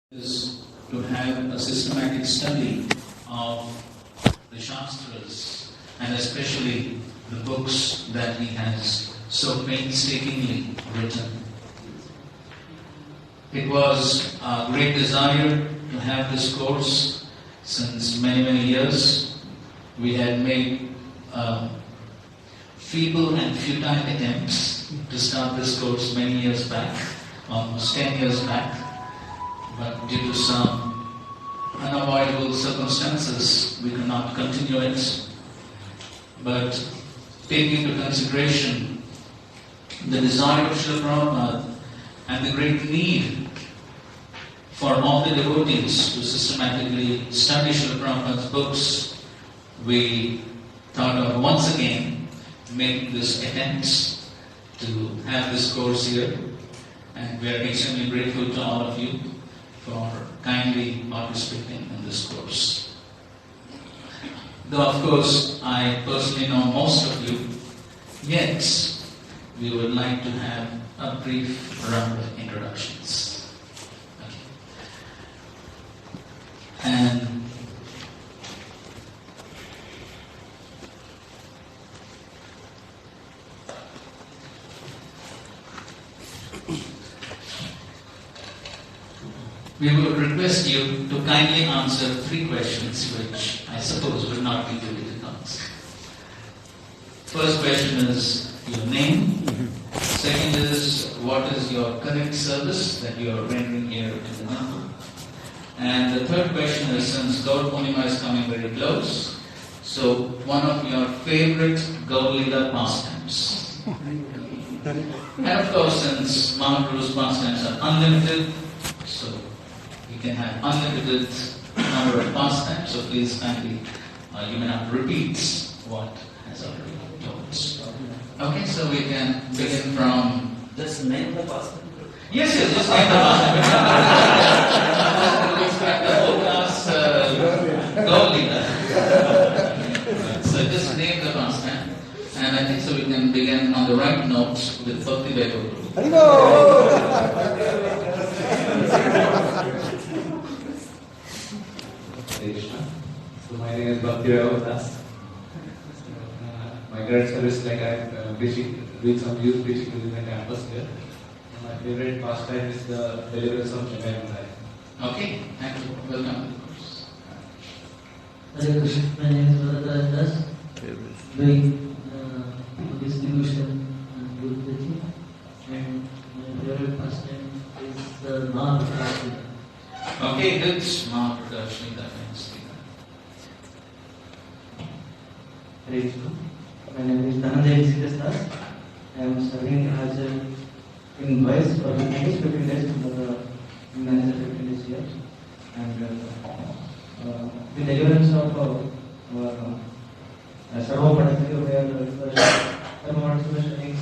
Is to have a systematic study of the Shastras and especially the books that he has so painstakingly written. It was a great desire to have this course since many years. We had made feeble and futile attempts to start this course many years back, almost 10 years back. But due to some unavoidable circumstances, we could not continue it. But taking into consideration the desire of Srila Prabhupada and the great need for all the devotees to systematically study Srila Prabhupada's books, we thought of once again making this attempt to have this course here. And we are extremely grateful to all of you for kindly participating in this course. Though of course I personally know most of you, yet we would like to have a brief round of introductions. Okay. And we would request you to kindly answer 3 questions which I suppose will not be difficult to answer. First question is your name. Second is what is your current service that you are rendering here to the temple. And the third question is, since Gaur Purnima is coming very close, so one of your favorite Gaur Leela pastimes. And of course, since Mahaprabhu's pastimes are unlimited, so you can have unlimited number of pastimes, so please kindly, you may not repeat what has already been told. Okay, so we can begin from... Just name the pastime. Yes, just name the pastime. The whole class Gaur Leela. So just name the pastime. And I think so we can begin on the right note with Bhakti Vaibhav. So my name is Bhakti Vaibhav. My current service, like I'm doing some youth preaching within the campus here. My favorite pastime is the deliverance of Jnana. Okay, thank you. Welcome. Hare Krishna, my name is Bharat Das. Doing distribution and good preaching. And my favorite pastime is the Mahaprabhu. Okay, good. Mahaprabhu, that means. Hare Krishna. My name is NVCC. I am serving as in voice for the next 15 days for the manager 15 days here. And the deliverance of Sarva Padakari, where the Sarva studying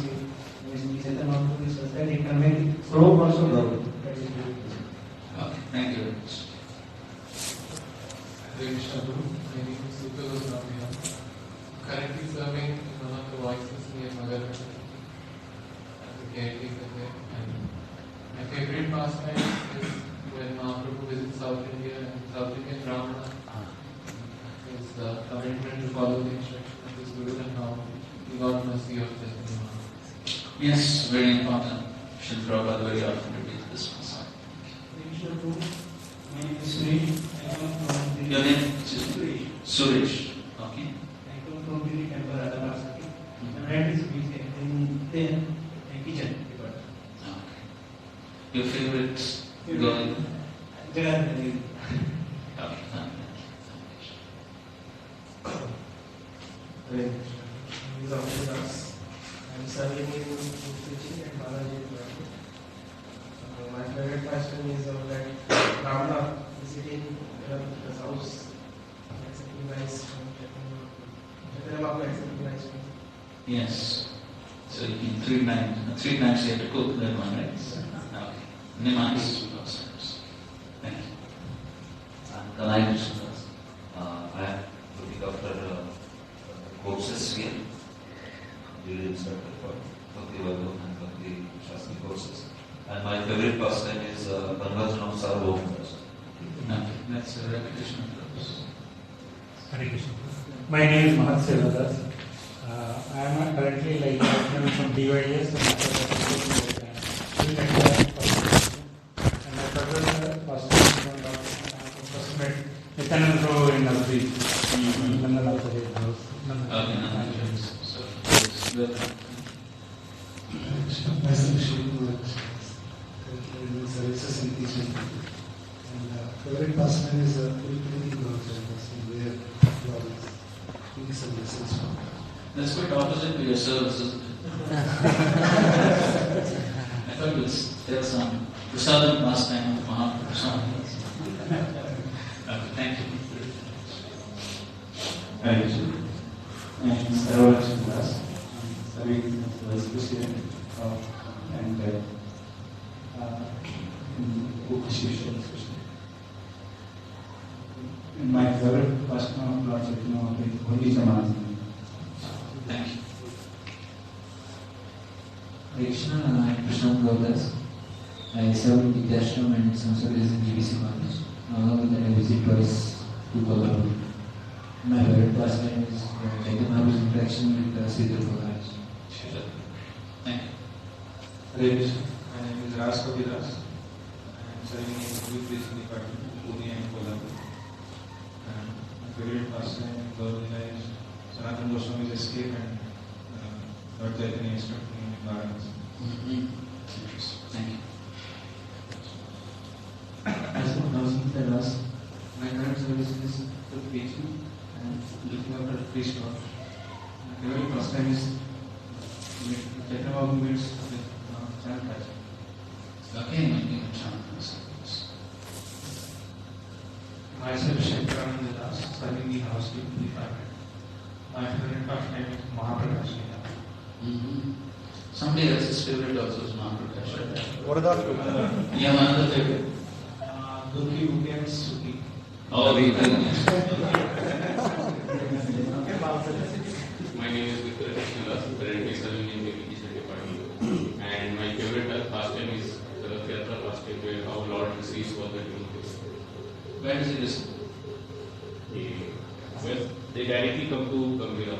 is said he can make slow also grow. Okay, thank you very much. Hare Krishna Guru. My name is Sukha. Currently serving in one of the voices near Magadha as a caretaker there. And my favorite pastime is when Mahaprabhu visits South India and South Indian Brahmana. His commitment to follow the instruction of his Guru and how he got mercy of death. Yes, very important. Srila Prabhupada very often repeats this one. My name is Suresh. I come from the Your name? Suresh. Suresh. Okay. I come from the temple at Adamasaki. My friend is in the kitchen. Okay. Your favorite girl? They are very Okay, thank you. I'm serving in teaching and Balaji. My favorite pastime is of that Ramana visiting his house, accepting rice from Chaturamaku, accepting rice from. Yes. So you can 3 times you have to cook that one, right? Okay. Nice. Thank you. I'm Kanai Krishnadas. I am looking after courses here. Duly instructor for Bhakti Vaibhav and Bhakti Shastri courses. And my favorite pastime is conversion of Sarvabhauma. That's a repetition of those. Hare Krishna. My name is Mahat Sevadas. I am currently like coming from DYS and my brother was Nityananda in Navri. Okay, no, so it's good. Myself, Shivu, services and teaching. And favorite pastime is cleaning where doing some lessons from. That's quite opposite to your service, isn't it? I thought there's some southern pastime of Mahaprabhu something else. Okay, thank you. Hare Krishna. I am Saravakshan Das. Serving as vice president and Krishna. And my favorite pastime project is Holy Samadhi. Thank you. Krishna, I am Krishna Gaudas. I serve in Vidyashram and some services in GVC college. Along with that, I visit twice to Kolkata. My favorite pastime is Chaitanya Mahaprabhu's interaction with Sridhar Maharaj. Sure. Thank you. Hare Krishna. My name is Ras Kaviras. I am serving in youth teaching department, Pune and Kolkata. And my favorite pastime in Gaurila is Sanatana Goswami's escape and Lord Chaitanya instructing in Varanasi. Mm-hmm. Thank you. As for housing the last, my current service is for teaching and looking after priest work. My favorite pastime is Chaitanya Mahaprabhu meets with Chant Raja. Again, my name is John. Myself, Shankarananda Das, serving the housekeeping department. My favorite pastime is Mahaprakash Leela. Mm-hmm. Somebody else's favorite also is Mahaprakash. What about You have another favorite? Duki, Uki and Suki? Oh, My name is Vikram Krishnadas, currently serving in the education department. And my favorite pastime is the Rath Yatra pastime, where our Lord receives for the devotees. Where does it receive? Well, they directly come to Gambhira.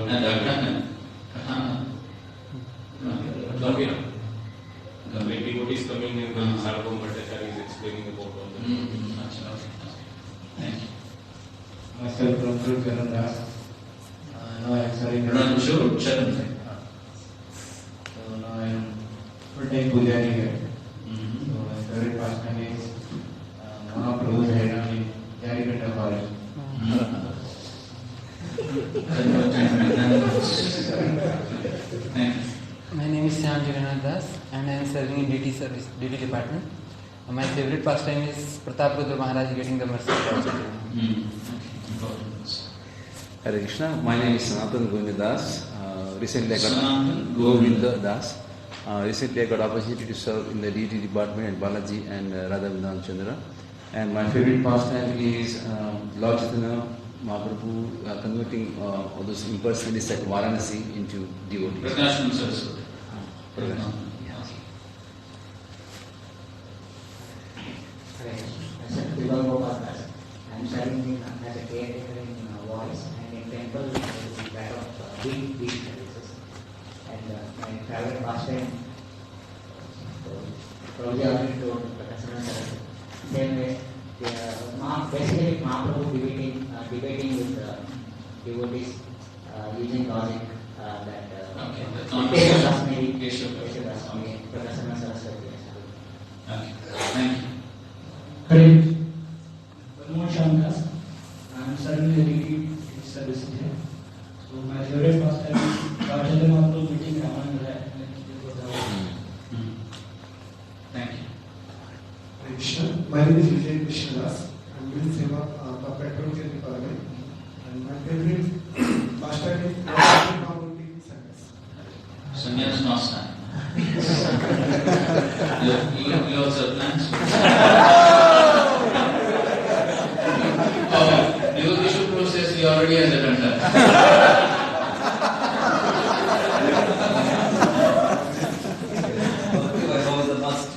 And Katana. Gambhira. When devotees coming in, then Sarvam Bhattacharya is explaining about all the devotees. Thank you. Myself, Ranjur Karan Das. Now I am serving Ranjur Charan. So now I am full-time Pujari here. Mm-hmm. So my favorite pastime is Mahaprabhu's head in Jarikata College. Thank you. My name is Syam Jagannath Das and I am serving in DT department. My favorite pastime is Pratap Rudra Maharaj getting the mercy of God. Hare Krishna. My name is Sanatan Govinda Das. Recently I got Sanatan Govinda Das. Recently I got opportunity to serve in the DT department at Balaji and Radha Vrindavan Chandra. And my favorite pastime is Lord Chaitanya Mahaprabhu converting all those impersonalists at Varanasi into devotees. Prakashman Saraswati. I am serving as a caretaker in voice and in temple as that of beat services. And my favorite pastime, probably already told Prakashman Saraswati. Same way, basically Mahaprabhu debating with devotees using logic that Prakashman Saraswati. Okay. Thank you. Hare Krishna. Shankas. I am serving the DT service here. So my favorite pastime is Lord Chaitanya Mahaprabhu meeting Ramananda. Thank you. Hare Krishna. My name is Vijay Krishnadas. I am doing Seva Petrochem department. And my favorite pastime is Mahaprabhu taking sannyas. Sannyas Master. You also have plans? Oh, you issue process, he already has it under. Okay, I know the must.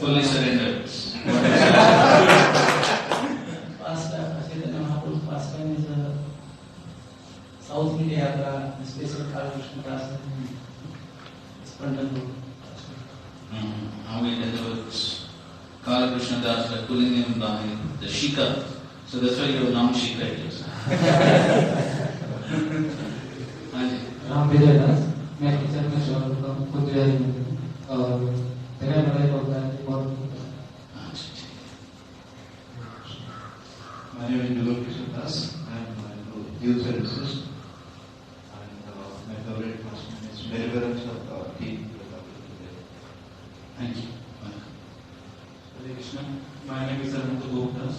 fully surrendered. Chaitanya Mahaprabhu's pastime is South India Yatra, especially Krishna Das Spontan. How we delivered Kala Krishna Das by pulling him by the Shika. So that's why you have long Shika it is. Ram विजय दास मैं teacher में short खुद तैयारी में और तेरा बड़ा होता है बहुत My name is Nilok Krishna Das. I am youth services and my favorite passion is deliverance of tea. Thank you. Hare Krishna. My name is Arvind Guptas.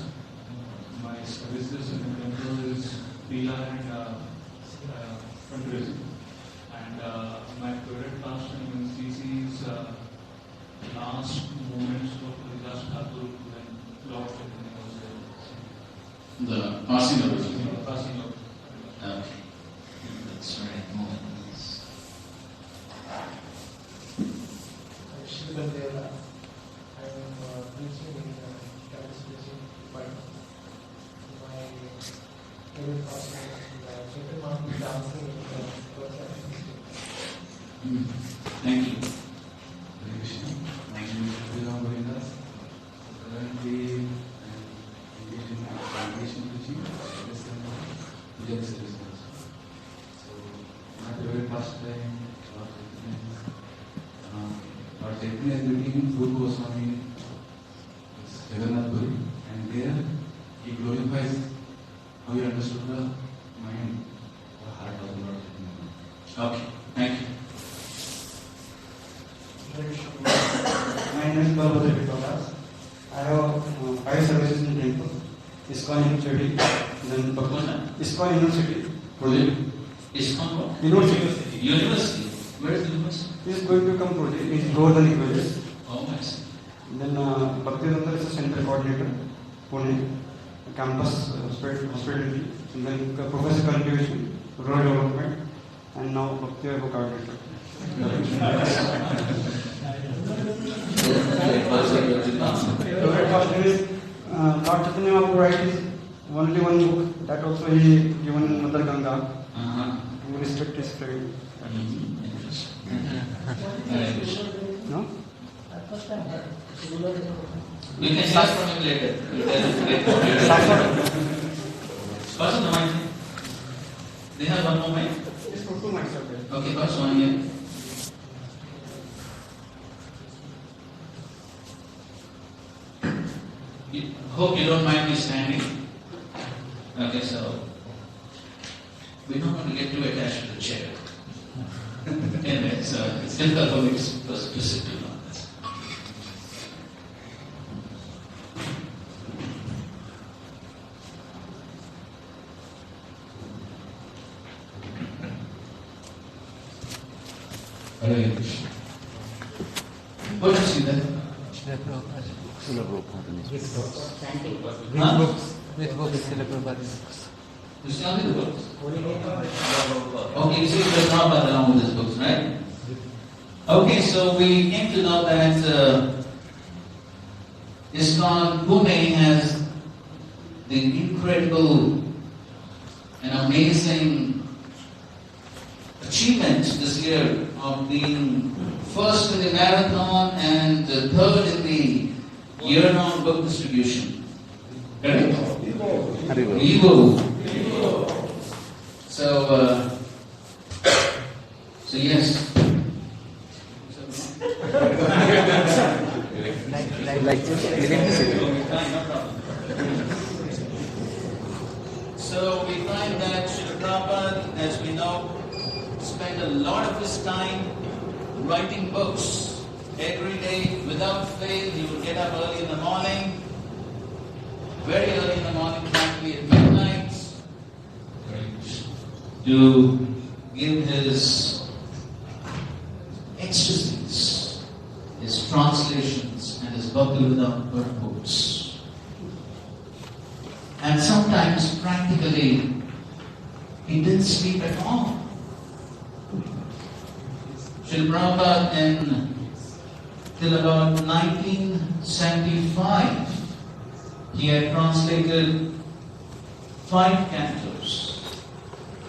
My services in the Canto is Pila and fundraising. And my favorite pastime in CC is last moments of Haridas Thakur when Lord Chaitanya was there. The passing of it. Passing of. Okay. That's right. Moments. Shriman Deva. I am preaching in Canto but my favorite pastime is Chaitanya Mahaprabhu dancing in the Thank you. Hare Krishna. My name is Govindas. Currently, I am engaged in foundation teaching, puja service also. So, my favorite pastime Lord Chaitanya is meeting Guru Goswami is Jagannath Puri, and there he glorifies how he understood the mind, the heart of the Lord Chaitanya. Okay. Thank you. My name is Balbhadra Vipalas. I have 5 services in temple. ISKCON University, then ISKCON University, project. ISKCON what? University. University. Where is the university? He is going to come project. He is lower than equals. Oh, I see. Then Bhaktivedanta is a center coordinator, Pune, campus hospitality, and then professor cultivation, rural development, and now Bhaktivedanta coordinator. Favorite pastime is Lord Chaitanya Mahaprabhu writes only one book that also he given in Mother Ganga to respect his friend. No? We can start from him later. Pass on the mic. They have one more mic. Just for 2 mics up there. Okay, pass one here. Hope you don't mind me standing. Okay, so we're not going to get too attached to the chair. Anyway, so it's difficult for me to sit too long. Hare Krishna. What do you see there? With books. With books, Srila Prabhupada's books. You see only the books? Okay, you see there's not bad along with these books, right? Okay, so we came to know that ISKCON Pune has the incredible and amazing achievement this year of being first in the marathon and third in the year-round book distribution. Correct? Evo. So yes. So we find that Srila Prabhupada, as we know, spent a lot of his time writing books. Every day, without fail, he would get up early in the morning, very early in the morning, practically at midnight, to give his ecstasies, his translations, and his Bhaktivedanta purports. And sometimes, practically, he didn't sleep at all. Srila Prabhupada in till about 1975, he had translated 5 cantos,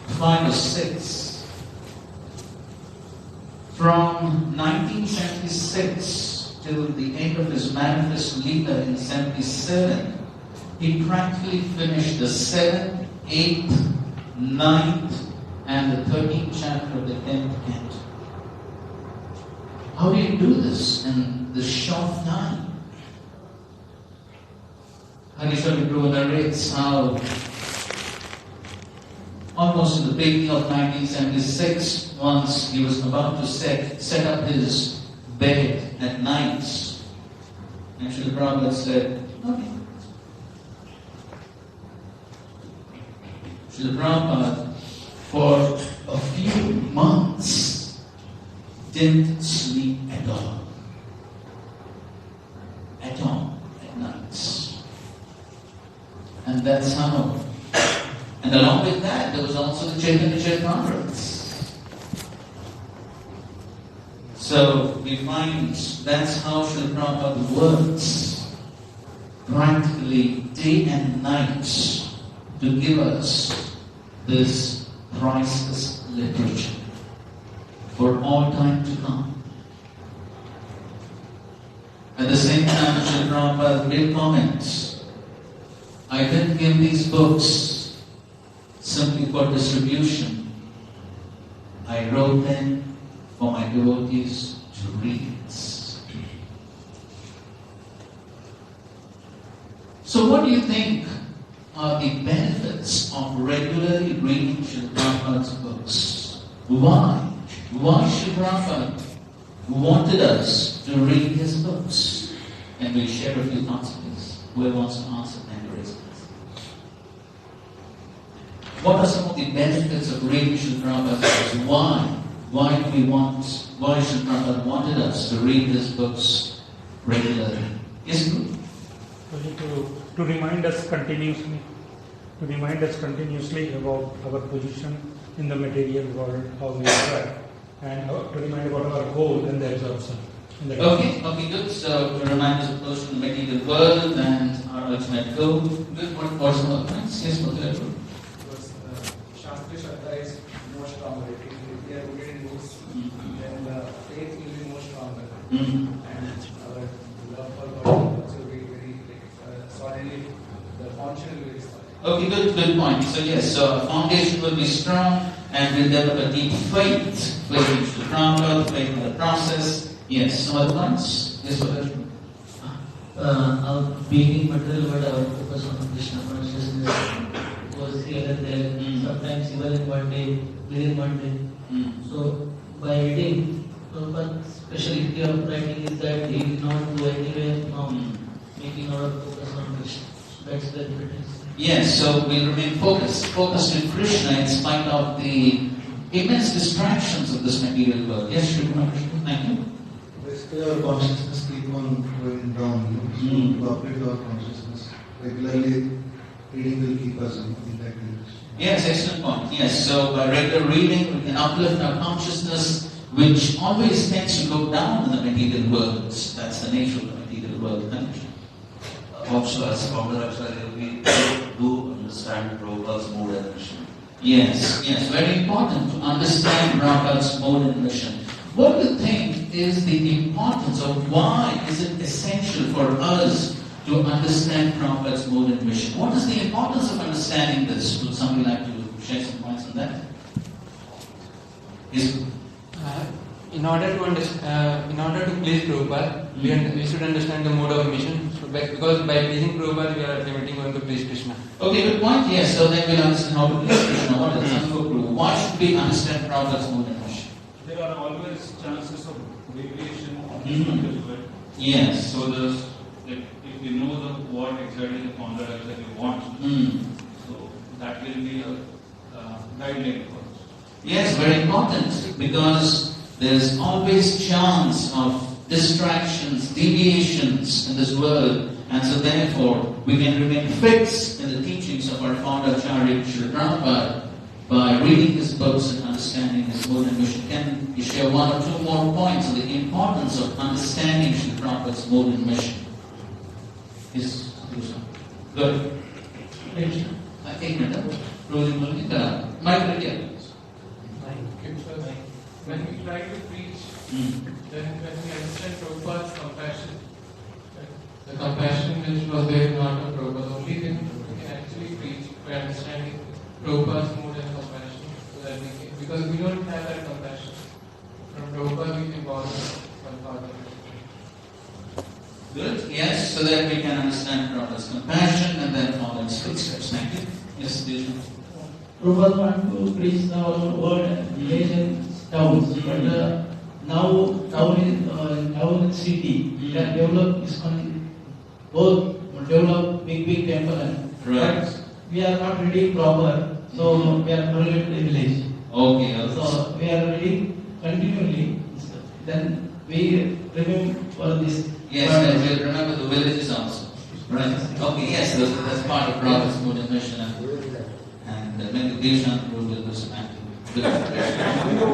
5 or 6. From 1976 till the end of his manifest leader in 77, he practically finished the 7th, 8th, 9th, and the 13th chapter of the 10th canto. How do you do this in this short time? Harishwar Prabhu narrates how almost in the beginning of 1976, once he was about to set up his bed at night, and Srila Prabhupada said, okay. Srila Prabhupada, for a few months, didn't sleep at all. At all, at night. And that's how. And along with that, there was also the Chaitanya Charitamrita. So we find that's how Srila Prabhupada works, practically day and night, to give us this priceless literature for all time to come. At the same time, Srila Prabhupada made comments. I didn't give these books simply for distribution. I wrote them for my devotees to read. So what do you think are the benefits of regularly reading Srila Prabhupada's books? Why? Why Srila Prabhupada wanted us to read his books? And we'll share a few thoughts, please. Whoever wants to answer, and raise it. What are some of the benefits of reading Srila Prabhupada's books? Why Srila Prabhupada wanted us to read his books regularly? Yes, Guru? To remind us continuously about our position in the material world, how we are, and to remind about our goal and the absorption. Okay, good. So to remind us of the position in the material world and our ultimate goal. Good. What are some other points? Yes, Mother. Because Shastri Shraddha is more stronger. If we are rooted in books, then the faith will be more stronger. And our love for God will also be very solidly, the foundation will be very solid. Okay, good point. So yes, so our foundation will be strong and we'll develop a deep faith in the Prabhupada, faith in the process. Yes, some other points? Yes, Mother. Our being material world, our focus on Krishna consciousness was here and there, sometimes even in one day, within one day. So by reading, but speciality of writing is that he did not go anywhere from making our focus on Krishna. So that's the difference. Yes, so we'll remain focused in Krishna in spite of the immense distractions of this material world. Yes, Shri Krishna, thank you. Basically, our consciousness keep on going down. So to upgrade our consciousness regularly, reading will keep us in that direction. Yes, excellent point. Yes, so by regular reading, we can uplift our consciousness, which always tends to go down in the material world. That's the nature of the material world. Thank you. Also, as founder, we do understand Prabhupada's mode and mission. Yes, very important to understand Prabhupada's mode and mission. What do you think is the importance, or why is it essential for us to understand Prabhupada's mode and mission? What is the importance of understanding this? Would somebody like to share some points on that? Yes. In order to please Prabhupada, we should understand the mode of mission. So because by pleasing Prabhupada, we are limiting on to please Krishna. Okay, good point. Yes, so then we'll understand how to please Krishna. What is Prabhupada? Why should we understand Prabhupada's mode and mission? There are always chances of deviation on the material world. Yes. So if we know what exactly the founder actually wants, so that will be a guideline for us. Yes, very important, because there's always chance of distractions, deviations in this world, and so therefore we can remain fixed in the teachings of our founder Acharya Srila Prabhupada by reading his books and understanding his mode and mission. Can you share one or two more points on the importance of understanding Srila Prabhupada's mode and mission? Yes, good. Take it up. Michael, yeah. When we try to preach, then when we understand Prabhupada's compassion, the compassion which was there not of Prabhupada, only then we can actually preach by understanding Prabhupada's mood and compassion, so that we can, because we don't have that compassion. From Prabhupada we can borrow from Father. Good, yes, so that we can understand Prabhupada's compassion and then follow his footsteps. Thank you. Yes, Deja. Prabhupada want to preach the word and village and towns, but now town in city, they are develop both develop big temple and right. We are not reading proper, so we are correlated to the village. Okay. So we are reading continually. Then we remember for this. Yes, and we'll remember the villages also. Right. Okay, yes, that's part of Prabhupada's mode and mission, and meditation will do some activity.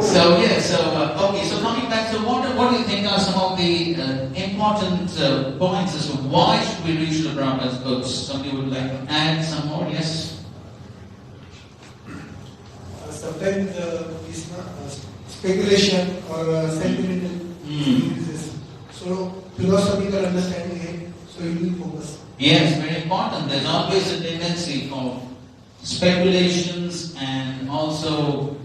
So yes, okay. So coming back, so what do you think are some of the important points as to why should we read Srila Prabhupada's books? Somebody would like to add some more? Yes. Sometimes it's not speculation or sentimental uses. So philosophical understanding, so you will focus. Yes, very important. There's always a tendency for speculations and also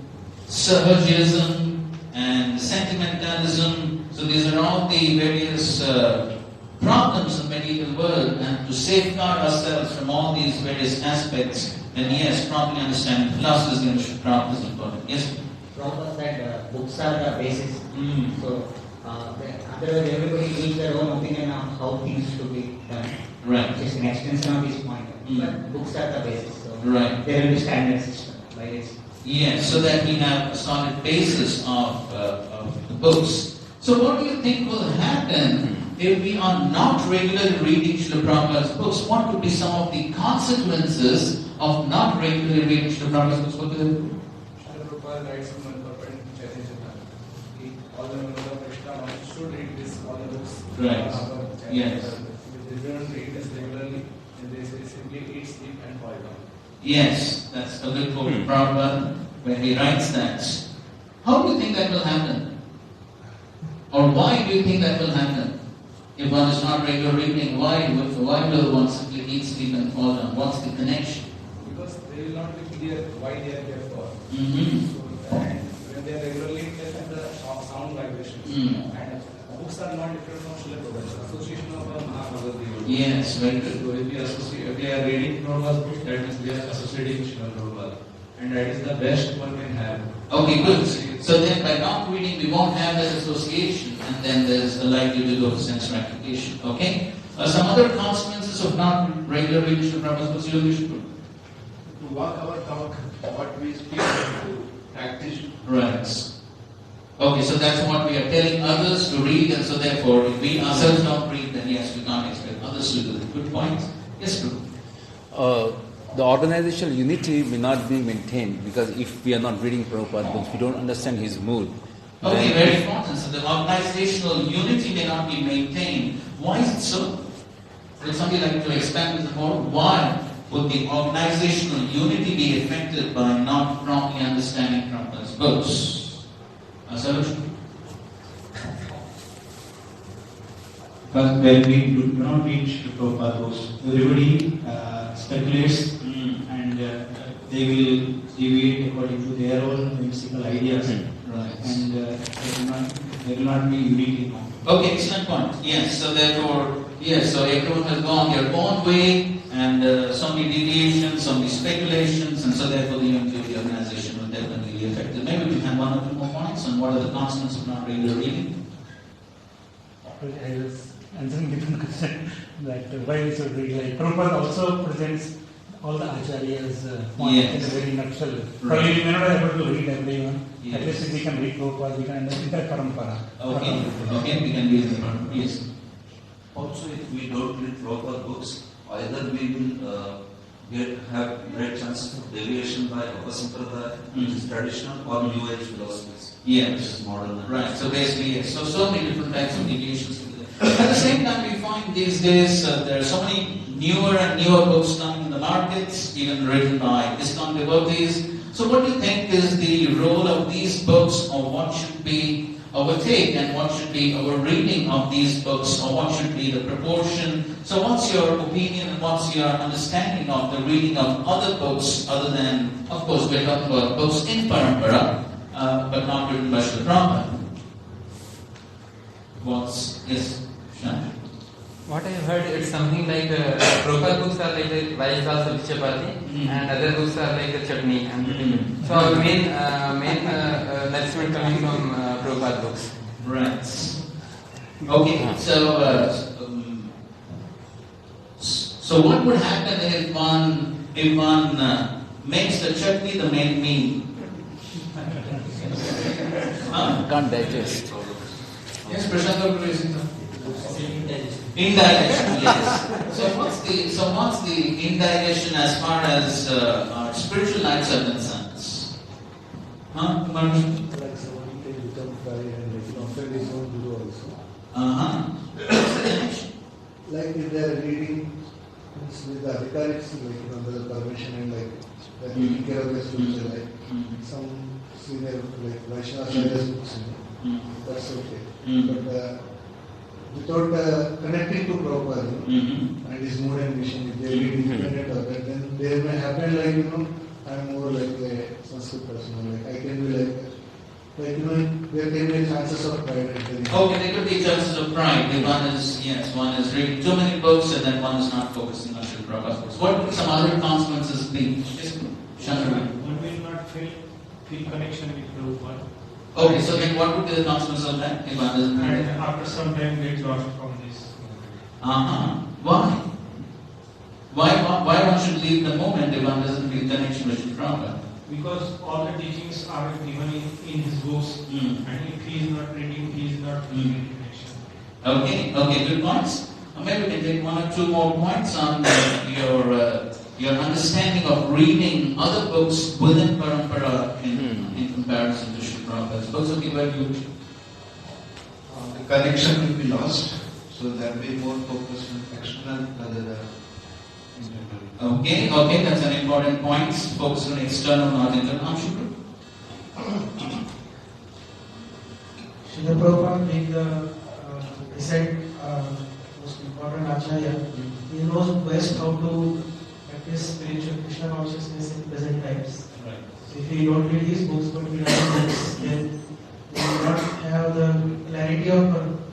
syllogism and sentimentalism. So these are all the various problems of the medieval world, and to safeguard ourselves from all these various aspects, then yes, properly understanding philosophy is important. Yes? Prabhupada said books are the basis. So otherwise everybody needs their own opinion on how things should be done. Right. Just an extension of this point. But books are the basis. So right. There will be standard system. Yes, so that we have a solid basis of the books. So what do you think will happen if we are not regularly reading Srila Prabhupada's books? What could be some of the consequences of not regularly reading Srila Prabhupada's books? What could it be? Srila Prabhupada writes in one purport in Chaitanya. All the members of Krishna should read this, all the books. Right. Yes. If they don't read this regularly, then they simply eat, sleep and fall down. Yes, that's a good quote from Prabhupada when he writes that. How do you think that will happen? Or why do you think that will happen? If one is not regular reading, why will one simply eat, sleep and fall down? What's the connection? Because they will not be clear why they are there for. Mm-hmm. So, when they are regularly listen to the sound vibrations. And books are not different from Srila Prabhupada. Association of Mahabharata. Yes, very good. So if we are reading Prabhupada's book, that means we are associating with Srila Prabhupada. And that is the best one can have. Okay, good. So then by not reading, we won't have that association, and then there's a likelihood of sense gratification. Okay? Some other consequences of not regular reading Srila Prabhupada's books, you should put. To walk our talk, what we speak, to practice. Right. Okay, so that's what we are telling others to read, and so therefore, if we ourselves don't read, then yes, we can't expect others to do it. Good point. Yes, Prabhu. The organizational unity may not be maintained because if we are not reading Prabhupada books, we don't understand his mood. Okay, very important. So the organizational unity may not be maintained. Why is it so? Would somebody like to expand this more? Why would the organizational unity be affected by not properly understanding Prabhupada's books? A solution? Because when we do not read Prabhupada books, everybody speculates and they will deviate according to their own whimsical ideas. Right. And there will not be unity. Okay, excellent point. Yes, so therefore, yes, so everyone has gone their own way, and so many deviations, so many speculations, and so therefore the unity of the organization will definitely be affected. Maybe we can one or two more points on what are the consequences of not regular reading. I was answering different question that why we should read. Like Prabhupada also presents all the acharyas points in a very nutshell. Probably we may not be able to read everyone. At least if we can read Prabhupada, we can understand the parampara. Okay, we can read the parampara. Yes. Also, if we don't read Prabhupada books, either we will have great chance of deviation by Upasampradaya, which is traditional, or New Age philosophies. Yes. Which is modern. Right. So basically, yes. So many different types of deviations. At the same time, we find these days there are so many newer and newer books coming in the markets, even written by ISKCON devotees. So what do you think is the role of these books, or what should be our take, and what should be our reading of these books, or what should be the proportion? So what's your opinion and what's your understanding of the reading of other books, other than, of course, we're talking about books in Parampara, but not written by Srila Prabhupada? Yes, Shan? What I have heard, it's something like Prabhupada books are like the rice dal sabji chapati, and other books are like the chutney and So our main nourishment coming from Prabhupada books. Right. Okay. So what would happen if one makes the chutney the main meal? Can't digest. Yes, Prashant, indigestion, yes. So what's the indigestion as far as our spiritual lives are concerned? Like somebody can become dry and offend his own guru also. Like if they are reading with the adhikarics, like the permission and like they're taking care of their spiritual life. Some senior like Vaishnava books, that's okay. But without connecting to Prabhupada, and his mood and mission, if they read independent of that, then they may happen like, I'm more like a Sanskrit person, like I can be there can be chances of pride. Okay, there could be chances of pride. One is reading too many books and then one is not focusing on Srila Prabhupada's books. What would some other consequences be? Yes, Chandra. One will not feel connection with Prabhupada. Okay, so then what would be the consequence of that? If one doesn't And after some time get lost from this. Why? Why one should leave the moment if one doesn't feel connection with Srila Prabhupada? Because all the teachings are given in his books, and if he is not reading, he is not feeling connection. Okay, good points. Maybe we can take one or two more points on your understanding of reading other books within Parampara in comparison to Srila Prabhupada's books. Okay, where do you? The connection will be lost, so there will be more focus on external rather than internal. Okay, that's an important point. Focus on external, not internal. Srila Prabhupada being the recent most important Acharya, he knows best how to practice spiritual Krishna consciousness in present times. Right. So if we don't read his books but we read books, then we will not have the clarity of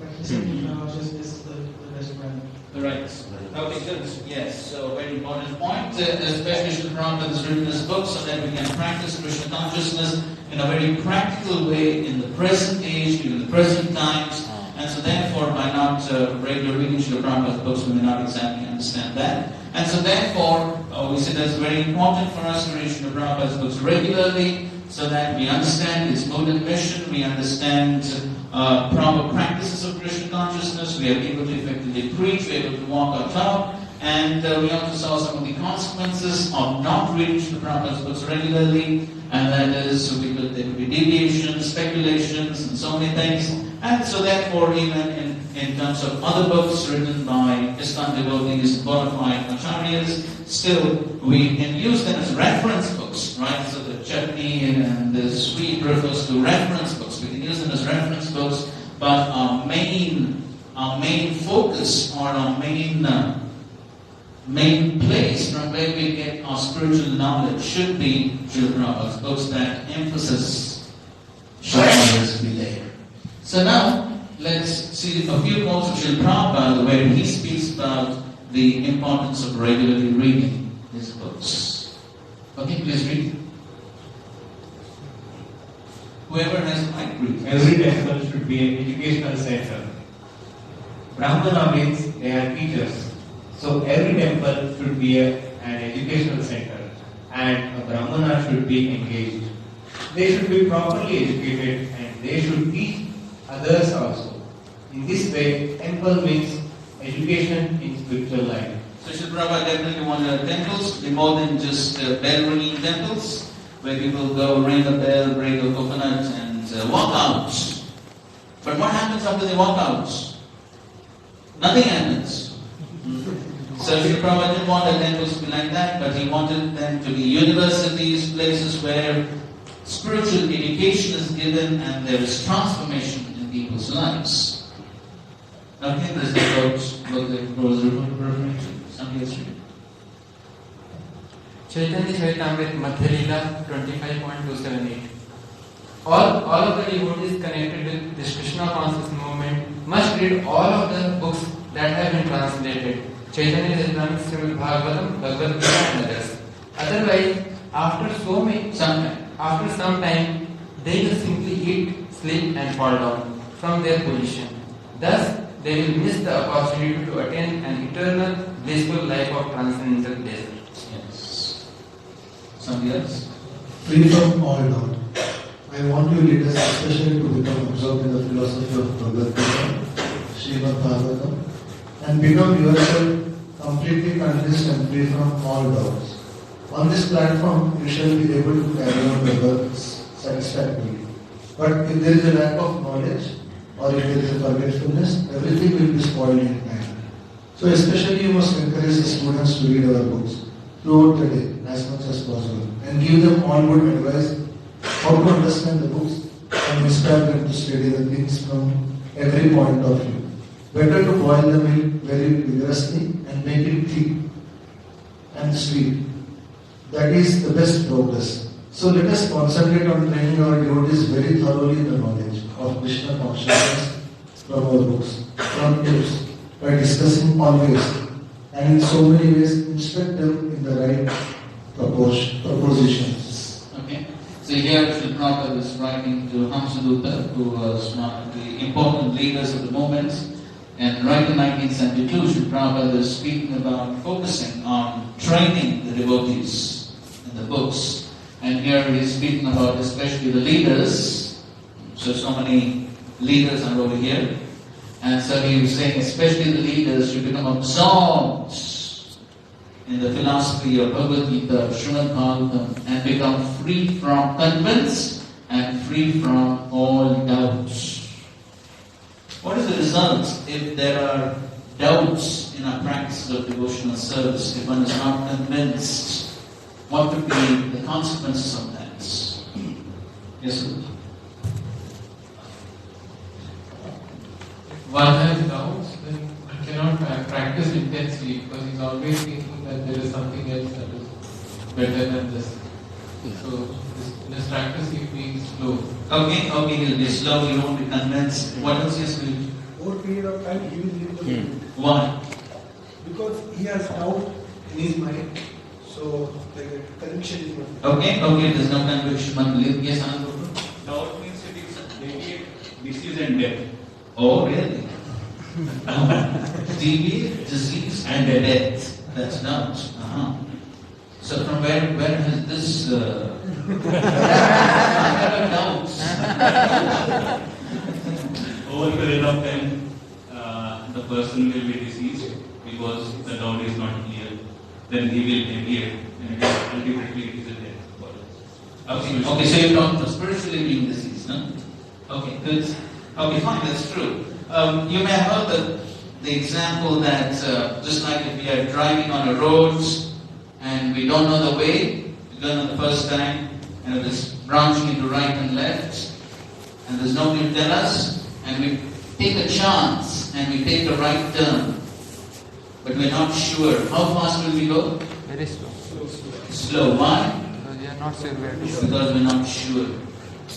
practicing Krishna consciousness the best manner. Right. Okay, good. Yes, so very important point. Especially Srila Prabhupada has written this book so that we can practice Krishna consciousness in a very practical way in the present age, in the present times. And so therefore, by not regular reading Srila Prabhupada's books, we may not exactly understand that. And so therefore, we say that's very important for us to read Srila Prabhupada's books regularly so that we understand his mode and mission, we understand proper practices of Krishna consciousness, we are able to effectively preach, we are able to walk our talk, and we also saw some of the consequences of not reading Srila Prabhupada's books regularly, and that is, there could be deviations, speculations, and so many things. And so therefore, even in terms of other books written by ISKCON devotees, bona fide acharyas, still we can use them as reference books, right? So the chutney and the sweet refers to reference books. We can use them as reference books, but our main focus or our main place from where we get our spiritual knowledge should be Srila Prabhupada's books. That emphasis should always be there. So now, let's see a few quotes of Srila Prabhupada where he speaks about the importance of regularly reading his books. Okay, please read. Whoever has a mic, read. Every temple should be an educational center. Brahmana means they are teachers. So every temple should be an educational center, and a Brahmana should be engaged. They should be properly educated and they should teach others also. In this way, temple means education in spiritual life. So Srila Prabhupada definitely wanted temples to be more than just bell ringing temples, where people go ring a bell, break a coconut, and walk out. But what happens after they walk out? Nothing happens. So Srila Prabhupada didn't want the temples to be like that, but he wanted them to be universities, places where spiritual education is given and there is transformation in people's lives. Okay, this is what the was referring to. Somebody else read it. Chaitanya Charitamrita Madhya Leela 25.278. All of the devotees connected with this Krishna conscious movement must read all of the books that have been translated. Chaitanya Charitamrita, Srimad Bhagavatam, Bhagavad Gita and others. Otherwise, after some time, they will simply eat, sleep and fall down from their position. Thus, they will miss the opportunity to attain an eternal, blissful life of transcendental bliss. Yes. Somebody else? Free from all doubt. I want you leaders especially to become absorbed in the philosophy of Bhagavad Gita, Srimad Bhagavatam, and become yourself completely convinced and free from all doubts. On this platform, you shall be able to carry on the work satisfactorily. But if there is a lack of knowledge, or if there is a forgetfulness, everything will be spoiled in time. So especially you must encourage the students to read our books throughout the day as much as possible and give them all good advice how to understand the books and inspire them to study the things from every point of view. Better to boil the milk very vigorously and make it thick and sweet. That is the best progress. So let us concentrate on training our devotees very thoroughly in the knowledge of Krishna consciousness from our books, from tips, by discussing always, and in so many ways instruct them in the right propositions. Okay. So here Srila Prabhupada is writing to Hamsadutta, who was one of the important leaders of the movement. And right in 1972, Srila Prabhupada is speaking about focusing on training the devotees in the books. And here he is speaking about especially the leaders. So many leaders are over here. And so he was saying especially the leaders should become absorbed in the philosophy of Bhagavad Gita, Srimad Bhagavatam, and become free from convinced and free from all doubts. What is the result if there are doubts in our practice of devotional service, if one is not convinced? What would be the consequences of that? Yes, sir. If one has doubts, then one cannot practice intensely because he's always thinking that there is something else that is better than this. So in this practice he feels slow. Okay, he'll be slow, he won't be convinced. What else is going to Over a period of time, he will leave the movement. Why? Because he has doubt in his mind. So the conviction is not. Okay, there's no conviction. Yes, Anand. Doubt means it is disease and death. Oh, really? TB, disease, and death. That's doubt. So from where has this doubts? Over a period of time, the person will be diseased because the doubt is not clear. Then he will deviate, and ultimately it is a death. Okay, so you're talking about spiritually being diseased, no? Okay, good. Okay, fine, that's true. You may have heard the example that just like if we are driving on a road and we don't know the way, we learn on the first time, and it is branching into right and left, and there's nobody to tell us, and we take a chance and we take the right turn, but we're not sure. How fast will we go? Very slow. Slow. Why? Because we are not sure where to go. Because we're not sure.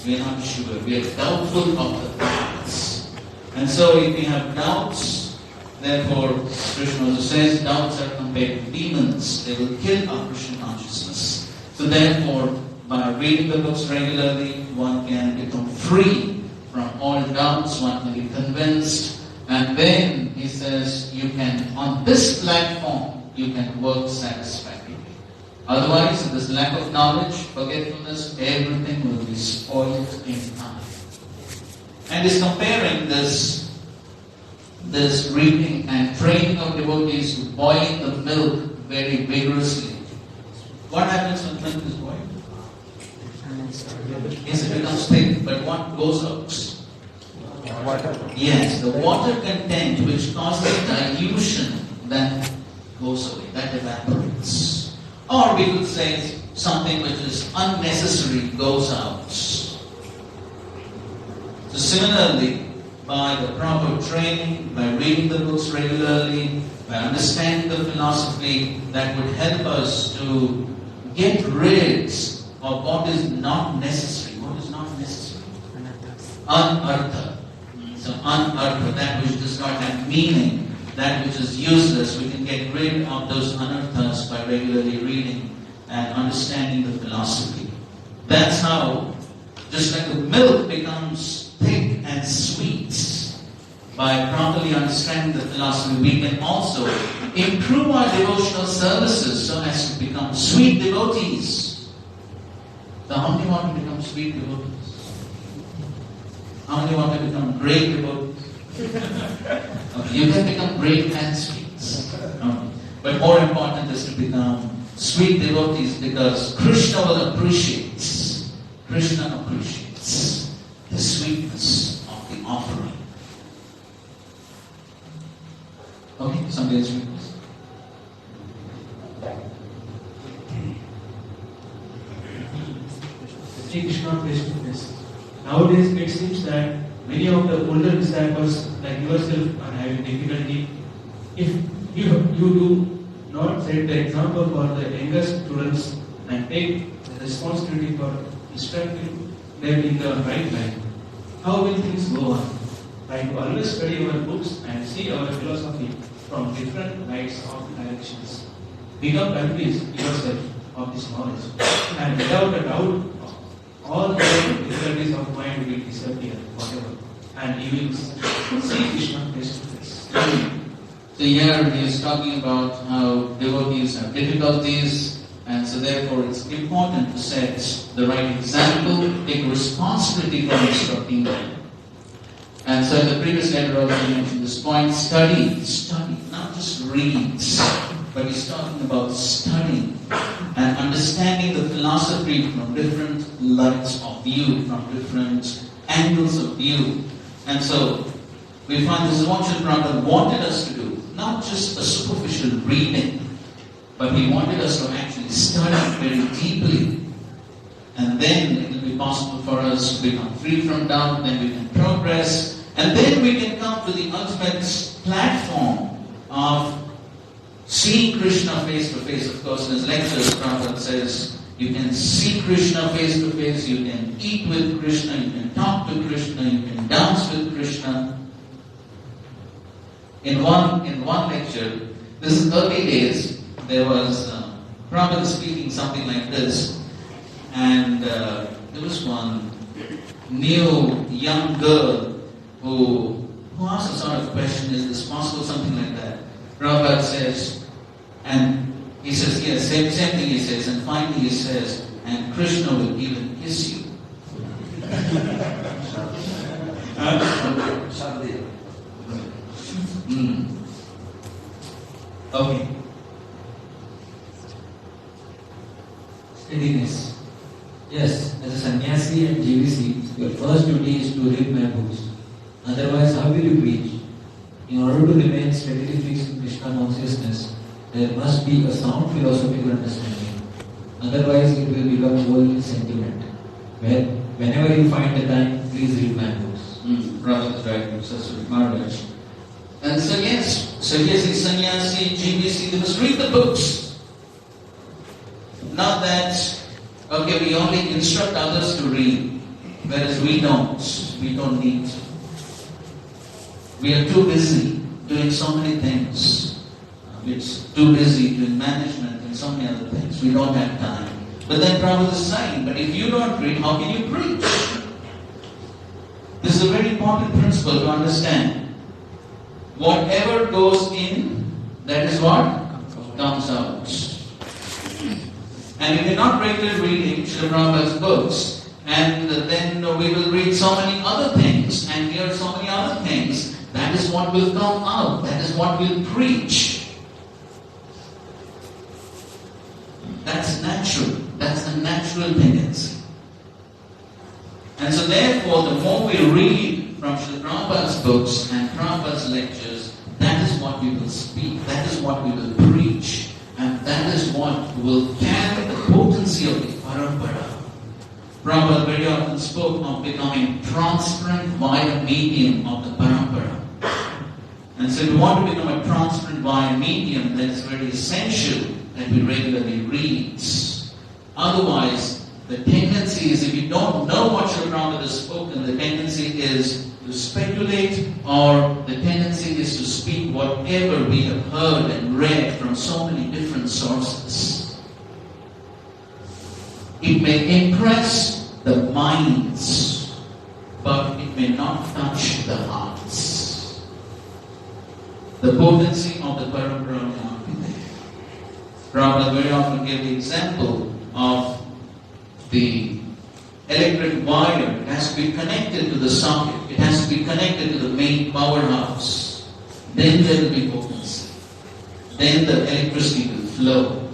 We're not sure. We are doubtful of the facts. And so if we have doubts, therefore, Krishna also says, doubts are compared to demons. They will kill our Krishna consciousness. So therefore, by reading the books regularly, one can become free from all doubts, one can be convinced, and then he says, you can, on this platform, you can work satisfactorily. Otherwise, if there's lack of knowledge, forgetfulness, everything will be spoiled in time. And he's comparing this this reading and training of devotees to boil the milk very vigorously. What happens when milk is boiled? Yes, it becomes thick, but what goes out? Water. Yes, the water content which causes dilution, that goes away, that evaporates. Or we could say something which is unnecessary goes out. So similarly, by the proper training, by reading the books regularly, by understanding the philosophy, that would help us to get rid of what is not necessary. What is not necessary? Anartha. So anartha, that which does not have meaning, that which is useless, we can get rid of those anarthas by regularly reading and understanding the philosophy. That's how, just like the milk becomes thick and sweet, by properly understanding the philosophy, we can also improve our devotional services so as to become sweet devotees. So how many want to become sweet devotees? How many want to become great devotees? Okay, you can become great and sweet. Okay. But more important is to become sweet devotees, because Krishna will appreciate the sweetness of the offering. Okay, somebody else read this. Sri Krishna Krishna. Nowadays it seems that many of the older disciples like yourself are having difficulty. If you do not set the example for the younger students and take the responsibility for instructing them in the right line, how will things go on? Try to always study our books and see our philosophy from different lights of directions. Become convinced yourself of this knowledge, and without a doubt, all the difficulties of mind will disappear, whatever, and you will see Krishna face to face. So here he is talking about how devotees have difficulties, and so therefore it's important to set the right example, take responsibility for instructing them. And so in the previous letter also he mentioned this point, study, not just read, but he's talking about studying and understanding the philosophy from different lights of view, from different angles of view. And so we find this is what Srila Prabhupada wanted us to do, not just a superficial reading, but he wanted us to actually study very deeply. And then it will be possible for us to become free from doubt, then we can progress, and then we can come to the ultimate platform of seeing Krishna face to face. Of course, in his lectures, Prabhupada says, you can see Krishna face to face, you can eat with Krishna, you can talk to Krishna, you can dance with Krishna. In one lecture, this is early days, there was Prabhupada speaking something like this, and there was one new young girl who asked a sort of question, is this possible, something like that. Prabhupada says, and he says, yes, same thing he says, and finally he says, and Krishna will even kiss you. Okay. Steadiness. Yes, as a sannyasi and GVC, your first duty is to read my books. Otherwise, how will you preach? In order to remain steadily fixed in Krishna consciousness, there must be a sound philosophical understanding. Otherwise, it will become only sentiment. Whenever you find the time, please read my books. Prabhupada is right, Sasuri Maharaj. And so yes, sannyasi, GVC, they must read the books. Not that, okay, we only instruct others to read, whereas we don't need to. We are too busy doing so many things. It's too busy doing management and so many other things. We don't have time. But then Prabhupada is saying, but if you don't read, how can you preach? This is a very important principle to understand. Whatever goes in, that is what comes out. And if we're not regularly reading Srila Prabhupada's books, and then we will read so many other things and hear so many other things, that That is what will come out. That is what we'll preach. That's natural. That's a natural tendency. And so therefore, the more we read from Srila Prabhupada's books and Prabhupada's lectures, that is what we will speak. That is what we will preach. And that is what will carry the potency of the parampara. Prabhupada very often spoke of becoming transparent via medium of the parampara. And so if we want to become a transparent via medium, then it's very essential that we regularly read. Otherwise, the tendency is, if you don't know what Srila Prabhupada has spoken, the tendency is to speculate, or the tendency is to speak whatever we have heard and read from so many different sources. It may impress the minds, but it may not touch the hearts. The potency of the parampara may not be there. Prabhupada very often gave the example of the electric wire. It has to be connected to the socket. It has to be connected to the main powerhouse. Then there will be potency. Then the electricity will flow.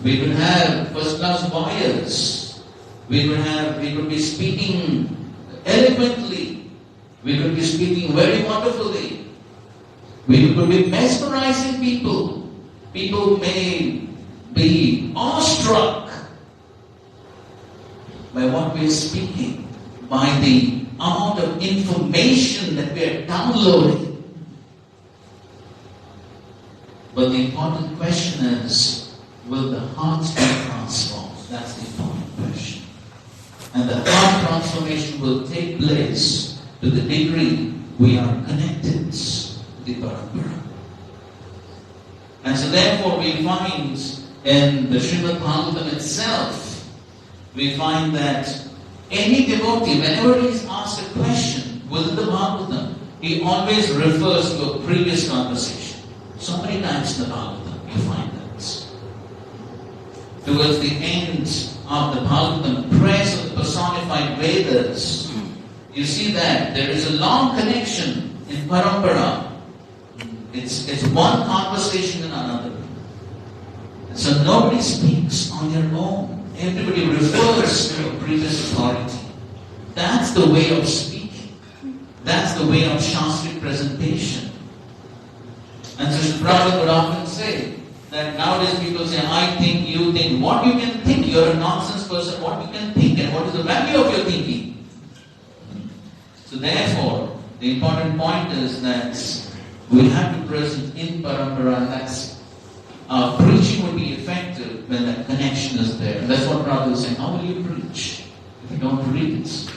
We will have first-class wires. We will be speaking eloquently. We will be speaking very wonderfully. We will be mesmerizing people. People may be awestruck by what we are speaking, by the amount of information that we are downloading. But the important question is, will the hearts be transformed? That's the important question. And the heart transformation will take place to the degree we are connected to the parampara. And so therefore we find in the Srimad Bhagavatam itself, we find that any devotee, whenever he is asked a question within the Bhagavatam, he always refers to a previous conversation. So many times in the Bhagavatam, you find that. Towards the end of the Bhagavatam, prayers of the personified Vedas, you see that there is a long connection in parampara. It's one conversation in another. So nobody speaks on their own. Everybody refers to a previous authority. That's the way of speaking. That's the way of Shastric presentation. And so Prabhupada would often say that nowadays people say, I think, you think. What you can think? You're a nonsense person. What you can think and what is the value of your thinking? So therefore, the important point is that we have to present in parampara, and that's our preaching will be effective when that connection is there. And that's what Prabhupada is saying. How will you preach if you don't read it?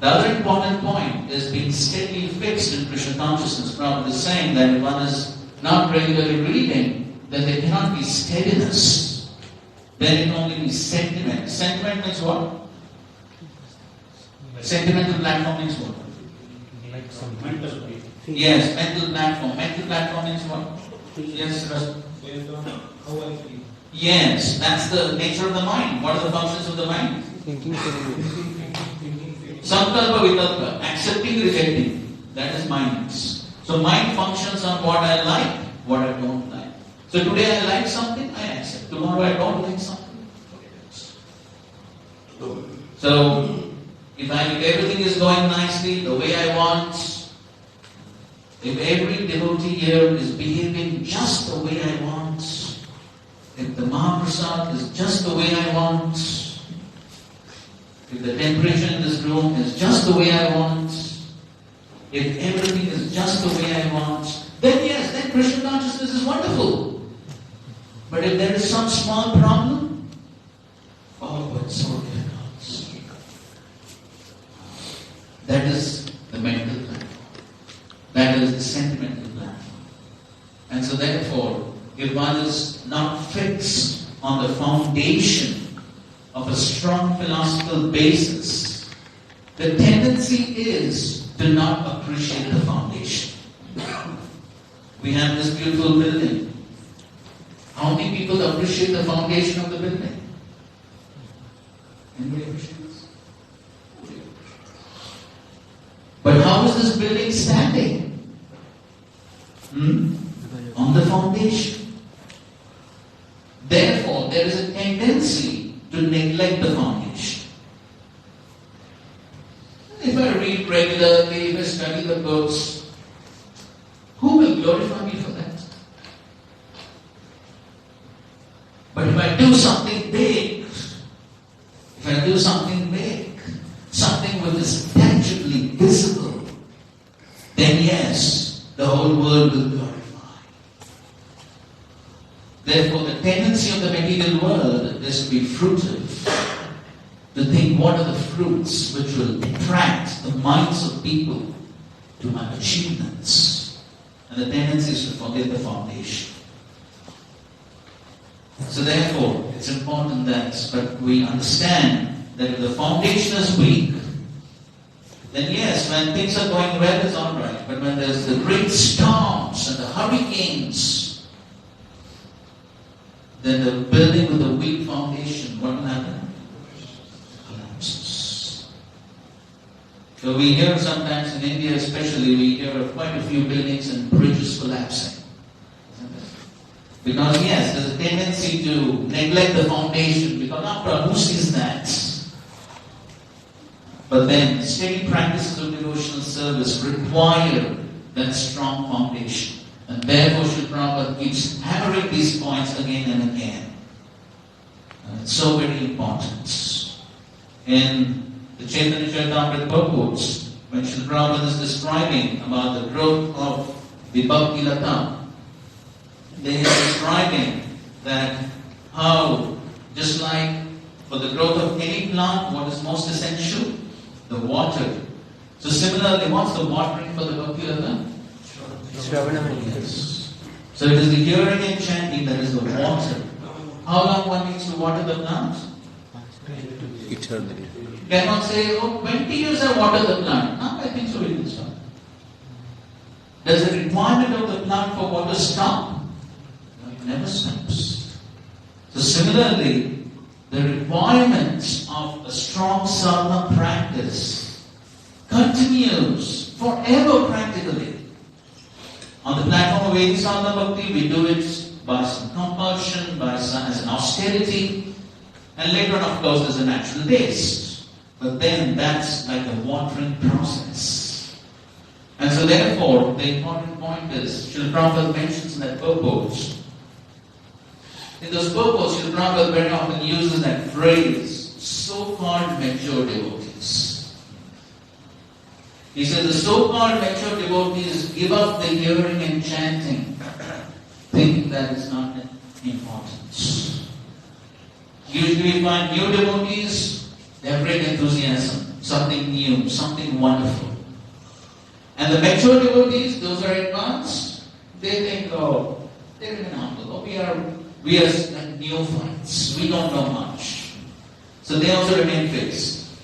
The other important point is being steadily fixed in Krishna consciousness. Prabhupada is saying that if one is not regularly reading, then there cannot be steadiness. Then it can only be sentiment. Sentiment means what? Sentimental platform means what? Like some mental. Yes, mental platform. Mental platform means what? Yes, Raj. How I feel. Yes, that's the nature of the mind. What are the functions of the mind? Thinking, Sankalpa vikalpa, accepting, rejecting. That is mind. So mind functions on what I like, what I don't like. So today I like something, I accept. Tomorrow I don't like something. So if everything is going nicely, the way I want, if every devotee here is behaving just the way I want, if the Mahaprasad is just the way I want, if the temperature in this room is just the way I want, if everything is just the way I want, then yes, then Krishna consciousness is wonderful. But if there is some small problem, oh, it's so difficult. That is the mental platform. That is the sentimental platform. And so therefore, if one is not fixed on the foundation of a strong philosophical basis, the tendency is to not appreciate the foundation. We have this beautiful building. How many people appreciate the foundation of the building? Anybody appreciate this? But how is this building standing? On the foundation. Therefore, there is a tendency to neglect the foundation. If I read regularly, if I study the books, who will glorify me for that? But if I do something big, something which is tangibly visible, then yes, the whole world will glorify. Therefore, the tendency of the material world is to be fruitive, to think what are the fruits which will attract the minds of people to my achievements. And the tendency is to forget the foundation. So therefore, it's important that we understand that if the foundation is weak, then yes, when things are going well, it's all right. But when there's the great storms and the hurricanes, then the building with a weak foundation, what will happen? Collapses. So we hear sometimes in India especially, we hear of quite a few buildings and bridges collapsing. Because yes, there's a tendency to neglect the foundation, because after all, who sees that? But then, steady practices of devotional service require that strong foundation. And therefore, Srila Prabhupada keeps hammering these points again and again. It's so very important. In the Chaitanya Charitamrita purports, when Srila Prabhupada is describing about the growth of the Bhakti Lata, they are describing that how, just like for the growth of any plant, what is most essential? The water. So similarly, what's the watering for the Bhakti Lata? Yes. So it is the hearing and chanting that is the water. How long one needs to water the plant? Eternally. You cannot say, 20 years I water the plant. I think so it will stop. Does the requirement of the plant for water stop? No, it never stops. So similarly, the requirements of a strong sadhana practice continues forever practically. On the platform of Vedic sadhana bhakti, we do it by some compulsion, as an austerity, and later on, of course, there's a natural taste. But then that's like a watering process. And so therefore, the important point is, Srila Prabhupada mentions in that purport. In those purports, Srila Prabhupada very often uses that phrase, so-called mature devotees. He says the so-called mature devotees give up the hearing and chanting, thinking that it's not important. Usually we find new devotees, they have great enthusiasm, something new, something wonderful. And the mature devotees, those are advanced, they think, they're in humble, we are like neophytes, we don't know much. So they also remain fixed.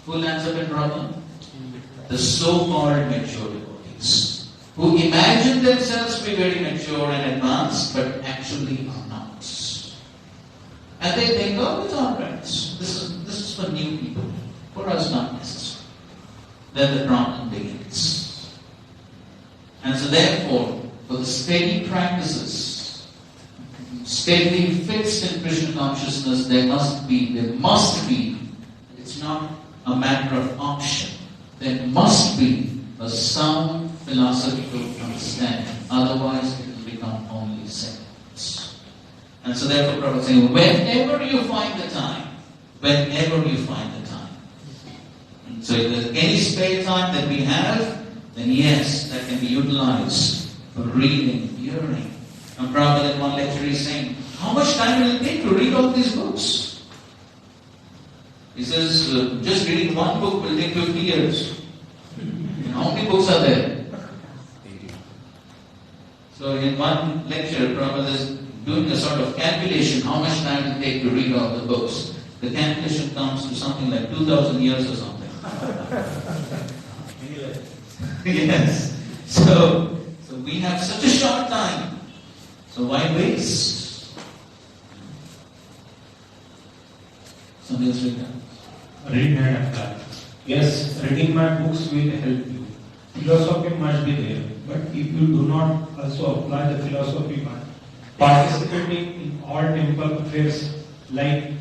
Who lands up in problem? The so-called mature devotees, who imagine themselves to be very mature and advanced, but actually are not. And they think, it's alright. This is for new people. For us, not necessary. Then the problem begins. And so therefore, for the steady practices, steadily fixed in Krishna consciousness, there must be, it's not a matter of option. There must be a sound philosophical understanding. Otherwise, it will become only sentiments. And so therefore, Prabhupada is saying, whenever you find the time. And so if there's any spare time that we have, then yes, that can be utilized for reading, hearing. And Prabhupada in one lecture is saying, how much time will it take to read all these books? He says, just reading one book will take 50 years. How many books are there? 80. So in one lecture, Prabhupada is doing a sort of calculation, how much time it will take to read all the books. The calculation comes to something like 2,000 years or something. Yes. So we have such a short time. So why waste? Somebody else read that. Read that. Yes, reading my books will help you. Philosophy must be there, But if you do not also apply the philosophy by participating in all temple affairs like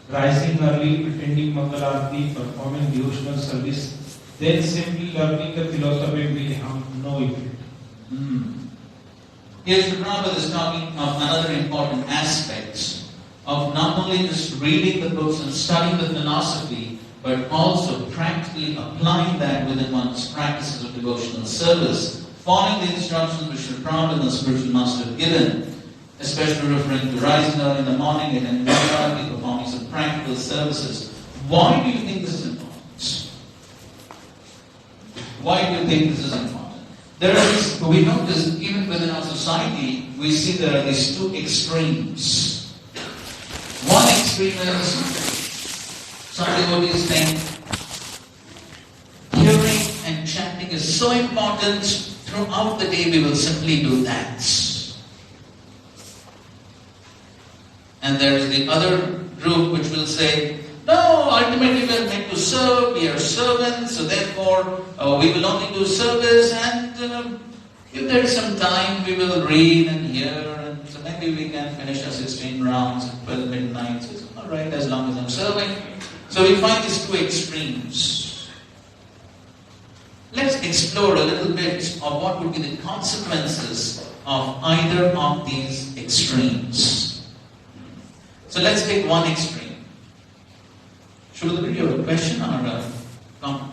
rising early, attending Mangal Aarti, performing devotional service, then simply learning the philosophy will have no effect. Here Sri Prabhupada is talking of another important aspect of not only just reading the books and studying the philosophy, but also practically applying that within one's practices of devotional service, following the instructions which Sri Prabhupada and the spiritual master have given, especially referring to rising early in the morning and then performing some practical services. Why do you think this is important? Why do you think this is important? We notice even within our society, we see there are these two extremes. One extreme is some devotees think hearing and chanting is so important, throughout the day we will simply do that. And there is the other group which will say, no, ultimately we are meant to serve, we are servants, so therefore we will only do service, and if there is some time we will read and hear, and so maybe we can finish our 16 rounds at 12 midnight, so it's alright as long as I'm serving. So we find these two extremes. Let's explore a little bit of what would be the consequences of either of these extremes. So let's take one extreme. Should the video have a question or a comment?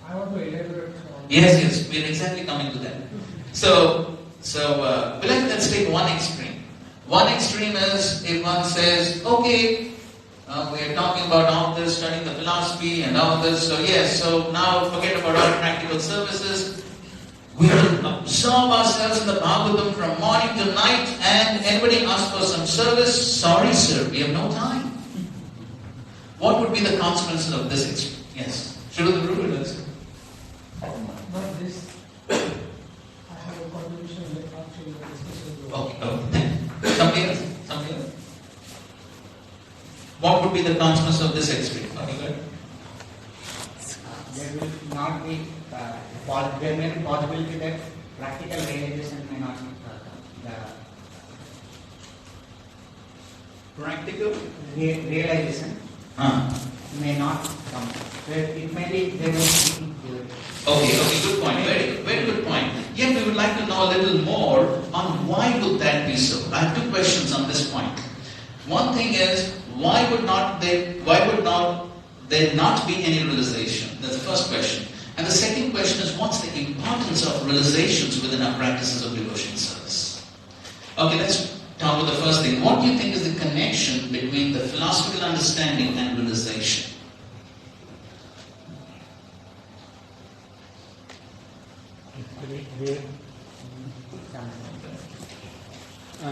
I want to elaborate on. Yes, we're exactly coming to that. So let's take one extreme. One extreme is if one says, okay, we are talking about all this, studying the philosophy and all this, so yes, so now forget about all practical services. We will absorb ourselves in the Bhagavatam from morning to night, and anybody asks for some service, sorry sir, we have no time. What would be the consequences of this extreme? Yes. Should the Guru answer? Not this. I have a contribution actually discussion. Okay. Something else? Something else? What would be the consequence of this extreme? Okay, good. There will not be, there may be possibility that practical realization may not come. Practical? Realization may not come. It may be, there may be. Okay, good point. Very good point. Yet we would like to know a little more on why would that be so. I have two questions on this point. One thing is, why would there not be any realization? That's the first question. And the second question is, what's the importance of realizations within our practices of devotion service? Okay, let's talk about the first thing. What do you think is the connection between the philosophical understanding and realization?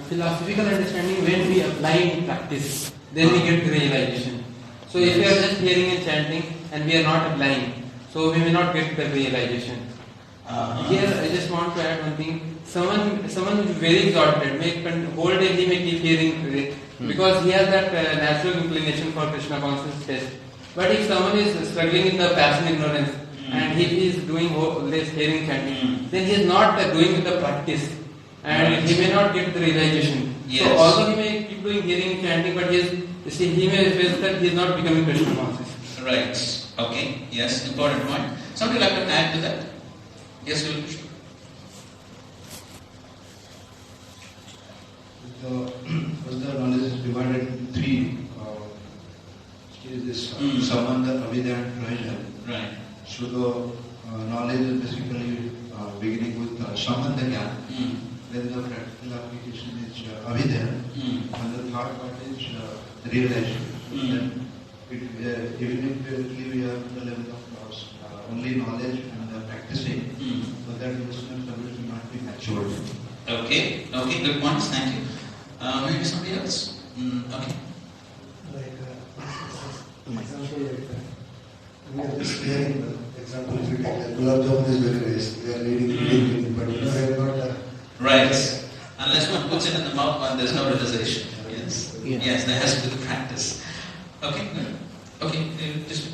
Philosophical understanding, when we apply in practice, then we get the realization. So if we are just hearing and chanting and we are not applying, so we may not get the realization. Here I just want to add one thing. Someone who is very exalted, whole day he may keep hearing because he has that natural inclination for Krishna consciousness. But if someone is struggling in the passion ignorance and he is doing this hearing chanting, then he is not doing with the practice. And he may not get the realization. Yes. So although he may keep doing hearing chanting, but he may feel that he is not becoming Krishna conscious. Right. Okay. Yes. Important point. Somebody like to add to that? Yes, Krishna. The knowledge is divided in three stages: Sambandha, Avidya, and Prayojan. Right. So the knowledge is basically beginning with Sambandha Jnana. Then the practical application is Avidya, and the third part is realization. Then even if we are at the level of only knowledge and practicing, so that devotional service will not be matured. Okay, good points, thank you. Maybe somebody else? Okay. Example, we are just hearing the example, if you take that Gulab Jamun is very nice, we are reading, but we have not. Right. Unless one puts it in the mouth, there's no realization. Yes. Yes, there has to be the practice. Okay, good. Okay, just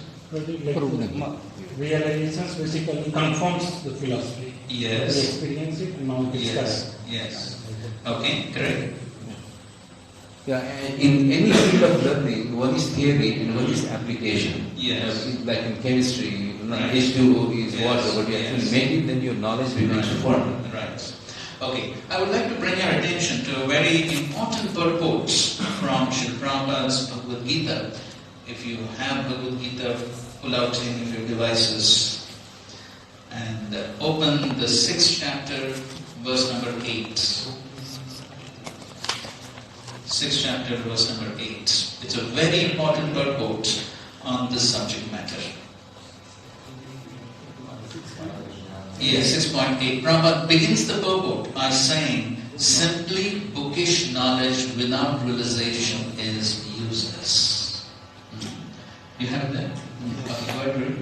Realizations basically confirms the philosophy. Yes. We experience it and now it is correct. Yes. Okay, correct. Yeah, and in any field of learning, one is theory and one is application. Yes. Like in chemistry, H2O is water, but you actually make it, then your knowledge becomes formed. Right. Okay, I would like to bring your attention to a very important purport from Srila Prabhupada's Bhagavad Gita. If you have Bhagavad Gita, pull out any of your devices and open the 6th chapter, verse number 8. 6th chapter, verse number 8. It's a very important purport on this subject matter. Yes, 6.8. Prabhupada begins the purport by saying, simply bookish knowledge without realization is useless. You have that? Okay, go ahead, read.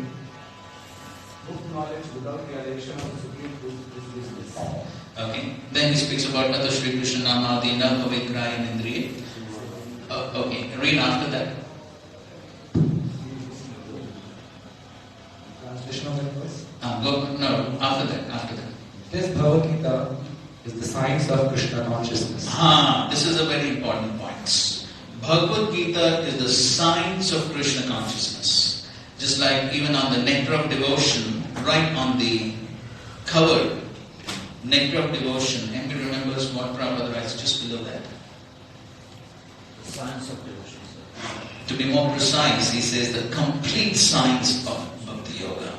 Book knowledge without realization of supreme truth is useless. Okay. Then he speaks about Tata Shri Krishna Namadi Na Pavitrayan Indriya. Okay, read after that. Translation of that verse? No, after that. This Bhagavad Gita is the science of Krishna consciousness. This is a very important point. Bhagavad Gita is the science of Krishna consciousness. Just like even on the Nectar of Devotion, right on the cover, Nectar of Devotion, anybody remembers what Prabhupada writes just below that? Science of devotion. To be more precise, he says the complete science of Bhakti Yoga.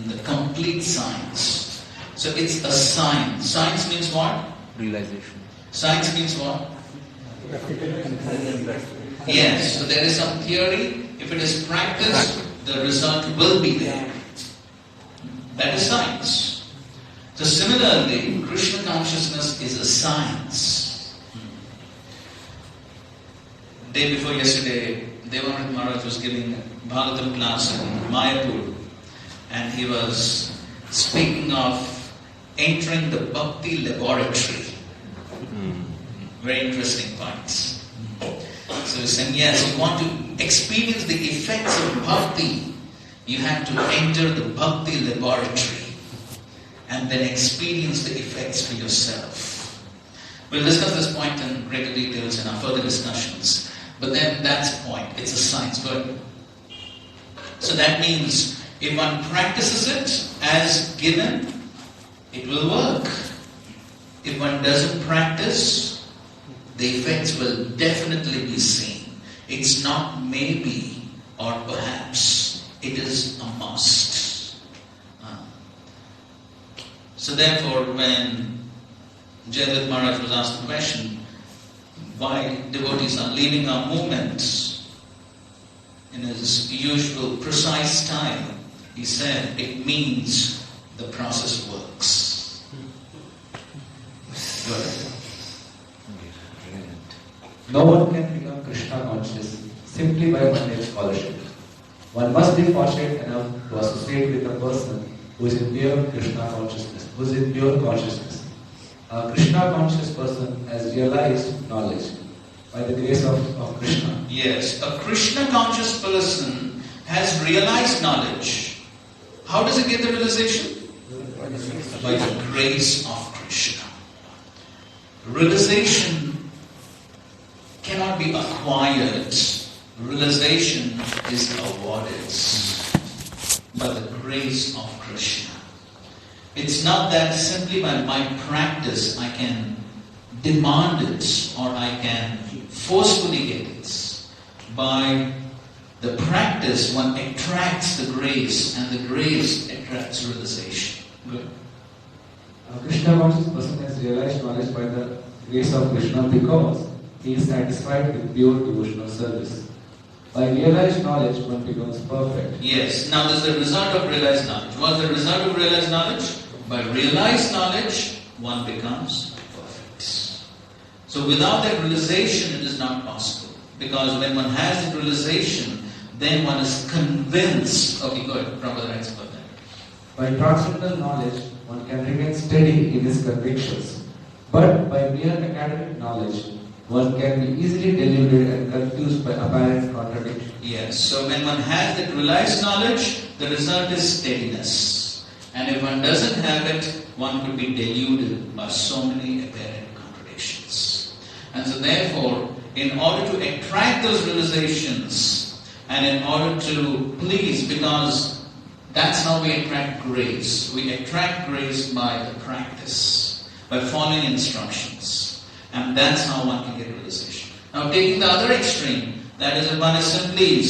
The complete science. So it's a science. Science means what? Realization. Science means what? Yes, so there is some theory. If it is practiced, the result will be there. That is science. So similarly, Krishna consciousness is a science. Day before yesterday, Devanand Maharaj was giving a Bhagavatam class in Mayapur, and he was speaking of entering the Bhakti laboratory. Very interesting points. So he's saying, yes, you want to experience the effects of Bhakti, you have to enter the Bhakti laboratory and then experience the effects for yourself. We'll discuss this point in greater details in our further discussions. But then that's the point. It's a science. Good. So that means if one practices it as given, it will work. If one doesn't practice, the effects will definitely be seen. It's not maybe or perhaps. It is a must. So therefore, when Jayadvaita Maharaj was asked the question, why devotees are leaving our movements, in his usual precise style, he said, it means the process works. Good. No one can become Krishna conscious simply by mundane scholarship. One must be fortunate enough to associate with a person who is in pure Krishna consciousness, who is in pure consciousness. A Krishna conscious person has realized knowledge by the grace of Krishna. Yes, a Krishna conscious person has realized knowledge. How does it get the realization? By the grace of Krishna. Realization cannot be acquired. Realization is awarded by the grace of Krishna. It's not that simply by my practice I can demand it or I can forcefully get it. By the practice one attracts the grace and the grace attracts realization. Good. A Krishna conscious person has realized knowledge by the grace of Krishna because he is satisfied with pure devotional service. By realized knowledge, one becomes perfect. Yes. Now, this is the result of realized knowledge. What's the result of realized knowledge? By realized knowledge, one becomes perfect. So, without that realization, it is not possible. Because when one has that realization, then one is convinced. Okay, go ahead. Prabhupada writes about that. By transcendental knowledge, one can remain steady in his convictions. But by mere academic knowledge, one can be easily deluded and confused by apparent contradiction. Yes, so when one has that realized knowledge, the result is steadiness. And if one doesn't have it, one could be deluded by so many apparent contradictions. And so therefore, in order to attract those realizations, and in order to please, because that's how we attract grace. We attract grace by the practice, by following instructions. And that's how one can get realization. Now taking the other extreme, that is, if one is simply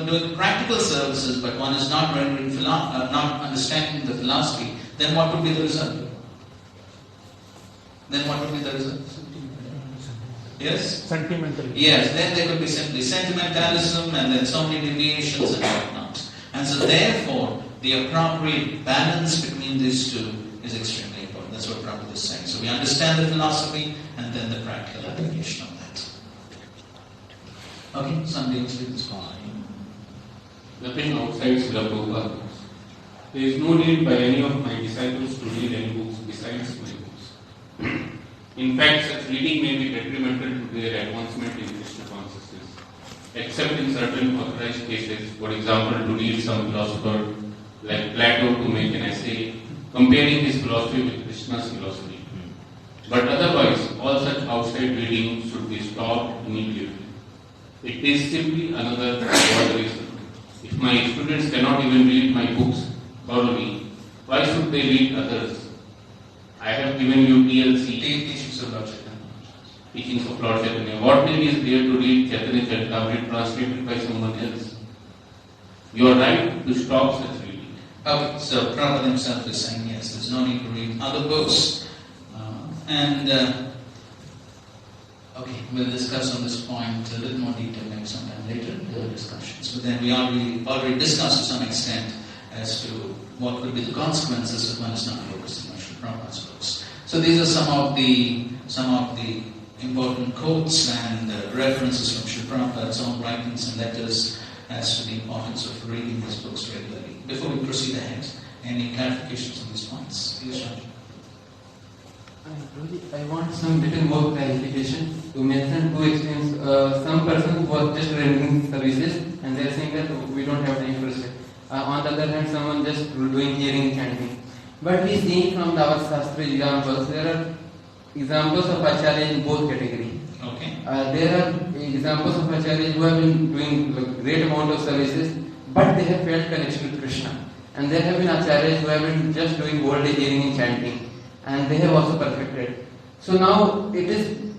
doing practical services, but one is not not understanding the philosophy, then what would be the result? Yes? Sentimental. Yes, then there could be simply sentimentalism and then so many deviations and whatnot. And so therefore, the appropriate balance between these two is extremely important. That's what Prabhupada is saying. So we understand the philosophy and then the practical application of that. Okay, somebody else with this fine. Nothing outside Srila Prabhupada. There is no need by any of my disciples to read any books besides my books. In fact, such reading may be detrimental to their advancement in Krishna consciousness, except in certain authorized cases, for example, to read some philosopher like Plato to make an essay comparing his philosophy with Krishna's philosophy. But otherwise, all such outside reading should be stopped immediately. It is simply another broad reason. If my students cannot even read my books thoroughly, why should they read others? I have given you TLC, Teachings of Lord Chaitanya. Teachings of Lord Chaitanya. What need is there to read Chaitanya Charitamrita translated by someone else? You are right to stop such reading. Okay, so Prabhupada himself is saying yes, there's no need to read other books. Okay, we'll discuss on this point a little more detail maybe sometime later in the discussions. But then we already discussed to some extent as to what could be the consequences if one is not focusing on Srila Prabhupada's books. So these are some of the important quotes and references from Srila Prabhupada's own writings and letters as to the importance of reading these books regularly. Before we proceed ahead, any clarifications on these points? Please, Raj. I want some little more clarification. You mentioned two extremes. Some person was just rendering services and they are saying that we don't have time for it. On the other hand, someone just doing hearing chanting. But we see from our Shastra examples, there are examples of acharyas in both categories. Okay. There are examples of acharyas who have been doing a great amount of services, but they have felt connection with Krishna. And there have been acharyas who have been just doing whole day hearing and chanting, and they have also perfected. So now it is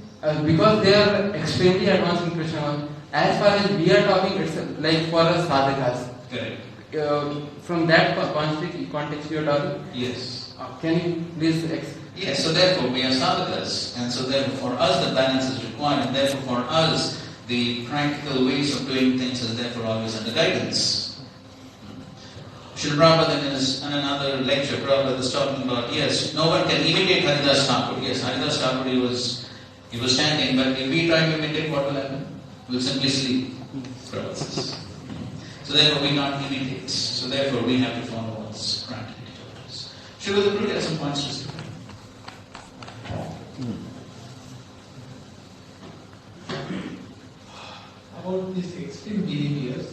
because they are extremely advanced in Krishna. As far as we are talking, it's like for us sadhakas. Correct. From that context you are talking? Yes. Can you please Yes, so therefore we are sadhakas, and so therefore for us the balance is required, and therefore for us the practical ways of doing things is therefore always under guidance. Srila Prabhupada in another lecture, Prabhupada was talking about, yes, no one can imitate Haridas Thakur. Yes, Haridas Thakur, he was chanting, but if we try to imitate, what will happen? We'll simply sleep. Prabhupada says. So therefore we can't imitate. So therefore we have to follow what's practically taught us. Srila Prabhupada has some points to say. About these extreme behaviors,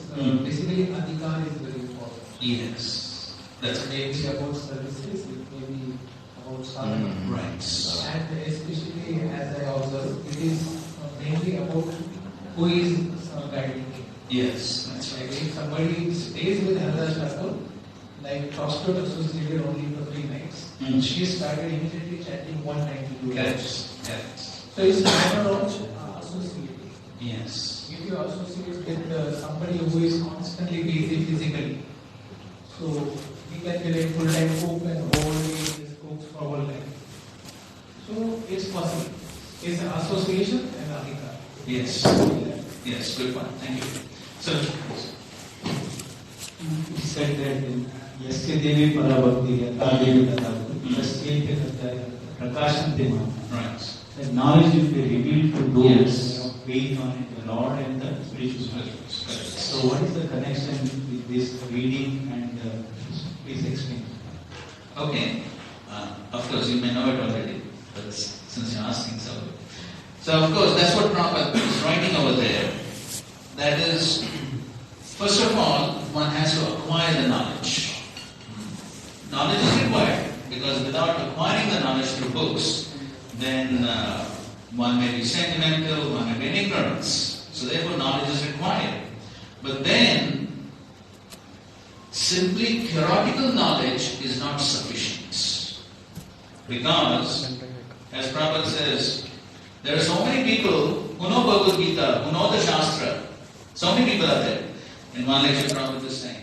basically adhikar is very important. Yes. That's maybe about services, it may be about sadhana. Right. And especially as I observe, it is mainly about who is guiding him. Yes, that's right. Like if somebody stays with Haridas Thakur, like Prostitute associated only for 3 nights, she started immediately chanting 192 words. Correct. So it's a matter of associating. Yes. If you associate with somebody who is constantly busy physically, so we can be like full-time cook and whole day just cooks for whole life. So it's possible. It's an association and adhikar. Yes. Yes, good point. Thank you. So, he said that Yasya Devi Parabhakti Devi Tadavu, Yasya Prakasham Dema. Right. That knowledge will be revealed to those based on the Lord and the spiritual spirits. So what is the connection with this reading and please explain? Okay. Of course, you may know it already, but since you're asking, So of course, that's what Prabhupada is writing over there. That is, first of all, one has to acquire the knowledge. Knowledge is required, because without acquiring the knowledge through books, then one may be sentimental, one may be in ignorance. So therefore knowledge is required. But then, simply theoretical knowledge is not sufficient. Because, as Prabhupada says, there are so many people who know Bhagavad Gita, who know the Shastra. So many people are there. In one lecture, Prabhupada is saying,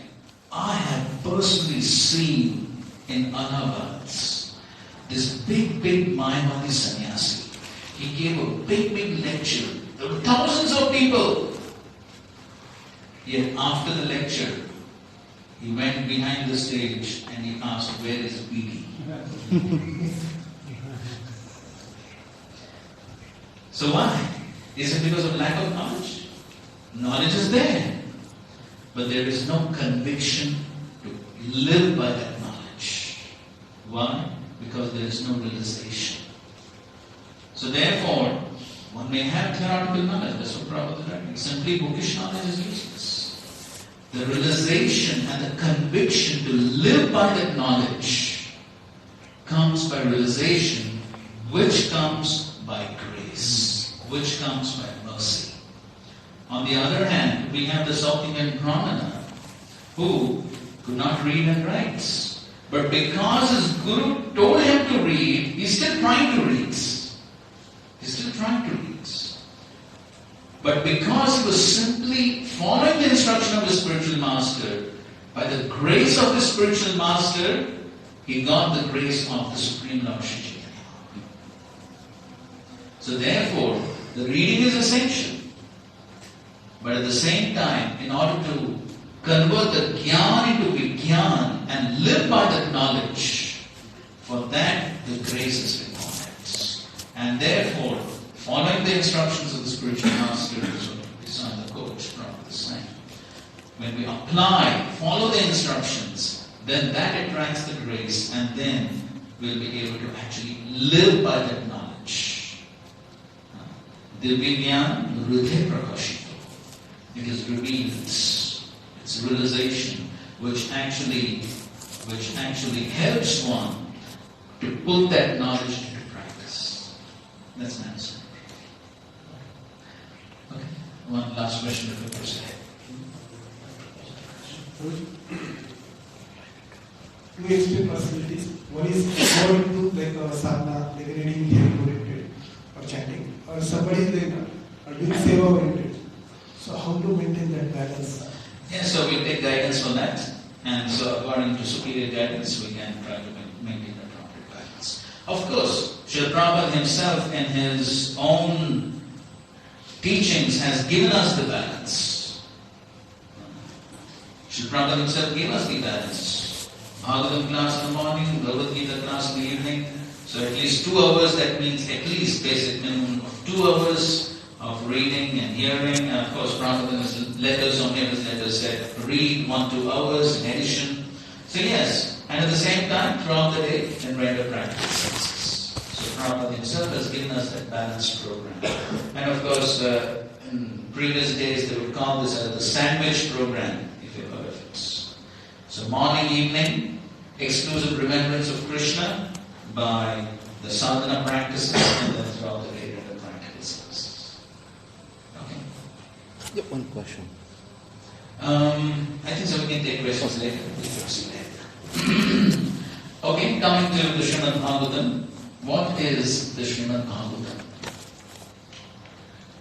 I have personally seen in Allahabad this big Mayavadi sannyasi. He gave a big lecture. There were thousands of people. Yet after the lecture, he went behind the stage and he asked, where is BD? So why? Is it because of lack of knowledge? Knowledge is there, but there is no conviction to live by that knowledge. Why? Because there is no realization. So therefore, one may have theoretical knowledge, that's what Prabhupada is writing. Simply bookish knowledge is useless. The realization and the conviction to live by that knowledge comes by realization, which comes by grace, which comes by mercy. On the other hand, we have the South Indian Brahmana who could not read and write. But because his guru told him to read, he's still trying to read. He's still trying to read. But because he was simply following the instruction of his spiritual master, by the grace of his spiritual master, he got the grace of the Supreme Lord Shri Chaitanya. So therefore, the reading is essential. But at the same time, in order to convert the Gyan into Vigyan and live by that knowledge, for that the grace is required. And therefore, following the instructions of the spiritual master is on the coach from the same. When we apply, follow the instructions, then that attracts the grace, and then we'll be able to actually live by that knowledge. Divyagyan Hridaya Prakashito. It is revealed. It's realization which actually helps one to put that knowledge into practice. That's my answer. Okay. One last question before we proceed. Two extreme possibilities. One is more into like sadhana, like reading, hearing oriented, or chanting, or somebody is like doing seva oriented. So how to maintain that balance? Yeah, so we take guidance for that, and so according to superior guidance, we can try to maintain the proper balance. Of course, Srila Prabhupada himself in his own teachings has given us the balance. Srila Prabhupada himself gave us the balance. Bhagavatam class in the morning, Bhagavad Gita class in the evening. So at least 2 hours, that means at least basic minimum of 2 hours of reading and hearing. And of course, Prabhupada in his letters, on his letters said, read 1-2 hours in addition. So yes, and at the same time, throughout the day, then render practical senses. So Prabhupada himself has given us that balanced program. And of course, in previous days, they would call this as the sandwich program, if you've heard of it. So morning, evening, exclusive remembrance of Krishna by the sadhana practices, and then throughout the day, render practical senses. Okay. Yeah, one question. I think so we can take questions later. Okay, coming to the Srimad Bhagavatam. What is the Srimad Bhagavatam?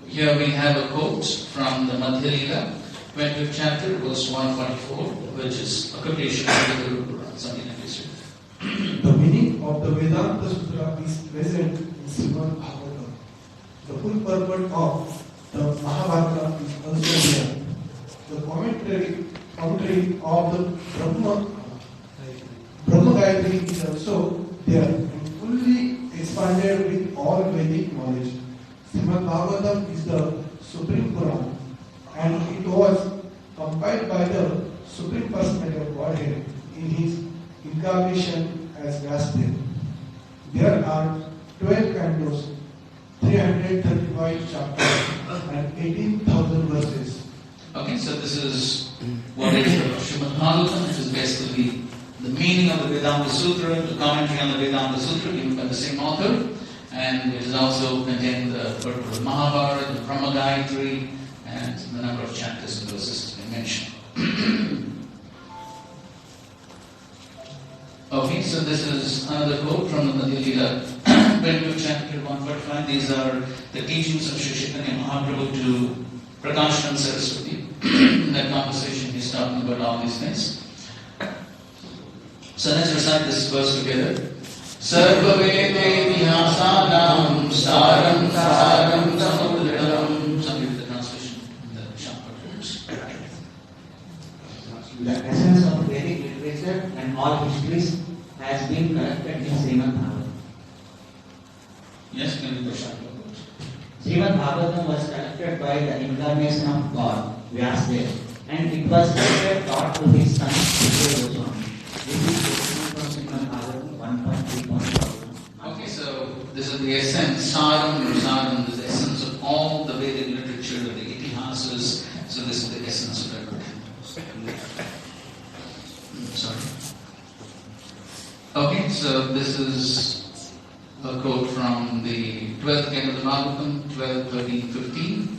Here we have a quote from the Madhya Lila, 20th chapter, verse 144, which is a quotation of the Guru Puran, something like this. The meaning of the Vedanta Sutra is present in Srimad Bhagavatam. The full purport of the Mahabharata is also there. The commentary of the Brahma Gayatri is also there and fully expanded with all Vedic knowledge. Srimad Bhagavatam is the Supreme Quran, and it was compiled by the Supreme Personality of Godhead in his incarnation as Vyasdev. There are 12 cantos, 331 wide chapter and 18,000 verses. Okay, so this is what is the Srimad Bhagavatam. It is basically the meaning of the Vedanta Sutra, the commentary on the Vedanta Sutra given by the same author, and it is also contained the purport of Mahabharata, the Brahma Gayatri, and the number of chapters and verses I mentioned. Okay, so this is another quote from the Madhya Lila, 22 chapter 145. These are the teachings of Sri Chaitanya Mahaprabhu to Prakash and Saraswati. In that conversation, he's talking about all these things. So let's recite this verse together. Sarva Vede Vihyasanam Saram Saram Samudritam. Somebody with the translation in the short words. The essence of Vedic literature and all histories has been collected in Srimad Bhagavatam. Yes, can you go short? Srimad Bhagavatam was collected by the incarnation of God, Vyasadeva, and it was later taught to his son, Vijay Goswami. This is from Srimad Bhagavatam 1.3.1. Okay, so this is the essence, Saram, is the essence of all the Vedic literature, the Itihasas. So this is the essence of everything. Sorry. Okay, so this is a quote from the 12th canto of the Bhagavatam, 12, 13, 15.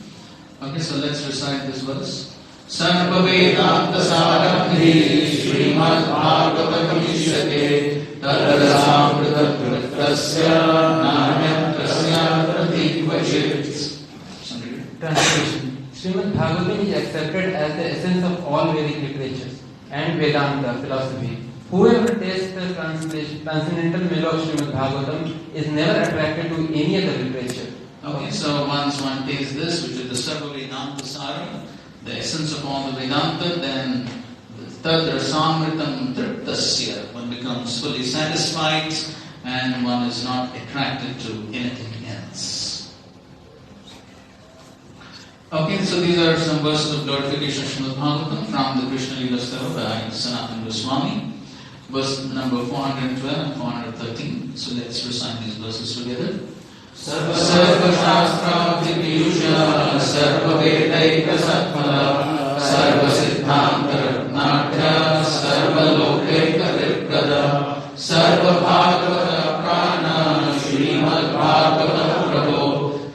Okay, so let's recite this verse. Sarva Vedanta Saramhi Srimad Bhagavatam Ishyate Tatra Samrita Kritasya Nanyam Tasya Pratikvachit. Translation. Srimad Bhagavatam is accepted as the essence of all Vedic literatures and Vedanta philosophy. Whoever tastes the transcendental meaning of Srimad Bhagavatam is never attracted to any other literature. Okay, so once one tastes this, which is the Sarva Vedanta Saram, the essence of all the Vedanta, then Tatra Samritam Triptasya, one becomes fully satisfied and one is not attracted to anything else. Okay, so these are some verses of glorification of Srimad Bhagavatam from the Krishna Lila Stava by Sanatana Goswami. Verse number 412 and 413. So let's recite these verses together. Sarva Shastra Vipiyusha Sarva Vedaika Satpala Sarva Siddhanta Natya Sarva Lokeka Riprada Sarva Bhagavata Prana Srimad Bhagavata Prabhu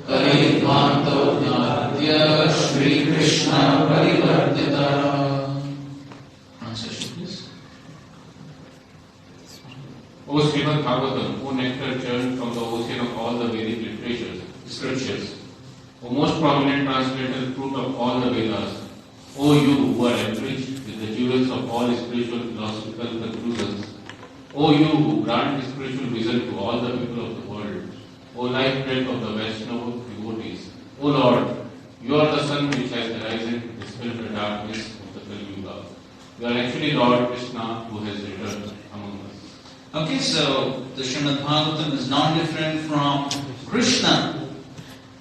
Kalidvanto Natya Shri Krishna Parivartita. O Srimad Bhagavatam, O nectar churned from the ocean of all the Vedic literatures, scriptures, O most prominent transcendental fruit of all the Vedas, O you who are enriched with the jewels of all spiritual philosophical conclusions, O you who grant spiritual vision to all the people of the world, O life breath of the Vaishnava devotees, O Lord, you are the sun which has arisen to dispel the darkness of the Kali Yuga. You are actually Lord Krishna who has returned among us. Okay, so the Srimad Bhagavatam is not different from Krishna,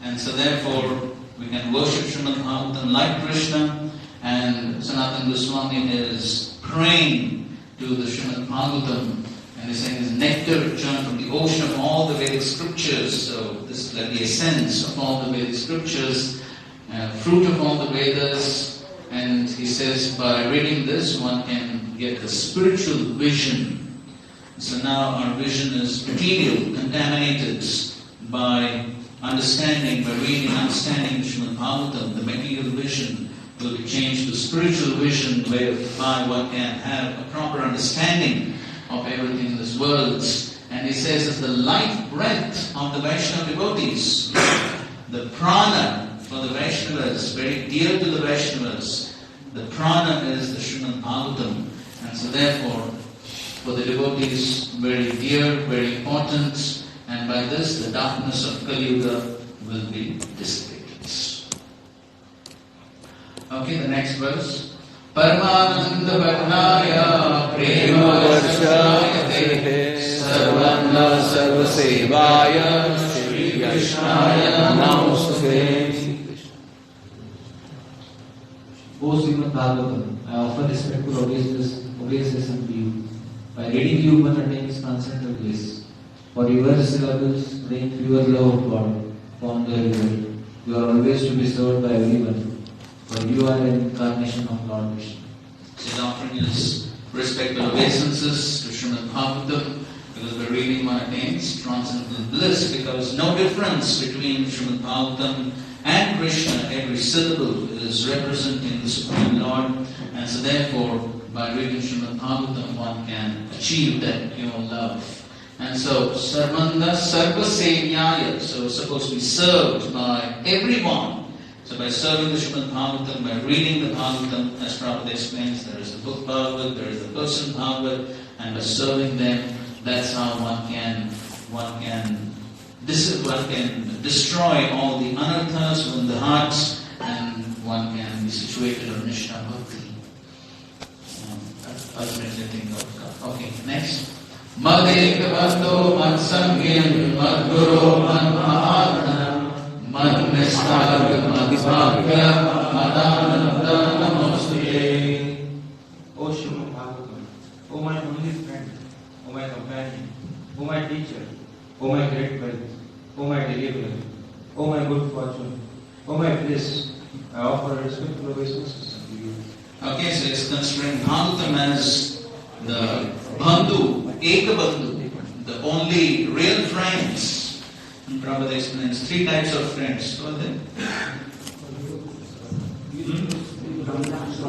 and so therefore we can worship Srimad Bhagavatam like Krishna, and Sanatana Goswami is praying to the Srimad Bhagavatam, and he's saying it's nectar churned from the ocean of all the Vedic scriptures. So this is like the essence of all the Vedic scriptures, fruit of all the Vedas, and he says by reading this one can get the spiritual vision. So now our vision is material, contaminated by understanding, by reading, understanding Srimad Bhagavatam. The material vision will be changed to spiritual vision, whereby one can have a proper understanding of everything in this world. And he says it's the life breath of the Vaishnava devotees. The prana for the Vaishnavas, very dear to the Vaishnavas. The prana is the Srimad Bhagavatam. And so therefore, for the devotees, very dear, very important, and by this the darkness of Kali Yuga will be dissipated. Okay, the next verse. Paramananda Varnaya Prema Varshaya Te Sarvanna Sarvasevaya Shri Krishnaya Namaste. O Srimad Bhagavatam, I offer respectful obeisances unto you. By reading you one attains transcendental bliss. For your syllables rain pure love of God upon the river, You are always to be served by everyone, for you are an incarnation of Lord Vishnu. His offering is respectful obeisances to Srimad Bhagavatam, because by reading one attains transcendental bliss, because no difference between Srimad Bhagavatam and Krishna, every syllable is representing the Supreme Lord, and so therefore by reading Srimad Bhagavatam one can achieve that pure love. And so, Sarvanda Sarva Sevyaya, so supposed to be served by everyone. So by serving the Srimad Bhagavatam, by reading the Bhagavatam, as Prabhupada explains, there is the book Bhagavad, there is the person Bhagavad, and by serving them, that's how one can destroy all the anarthas within the hearts, and one can be situated on Nishna Bhakti. Ultimately think of God. Okay, next. Madekavato Matsangin Madguru Madmahatma Madnistarga Madbhagya Madananda Namaste. O Srimad Bhagavatam, O my only friend, O my companion, O my teacher, O my great wealth, O my deliverer, O my good fortune, O my bliss, I offer respectful obeisances to you. Okay, so it's considering Bhagavatam as the Bandhu, Ekabandhu, the only real friends. And Prabhupada explains 3 types of friends. What are they?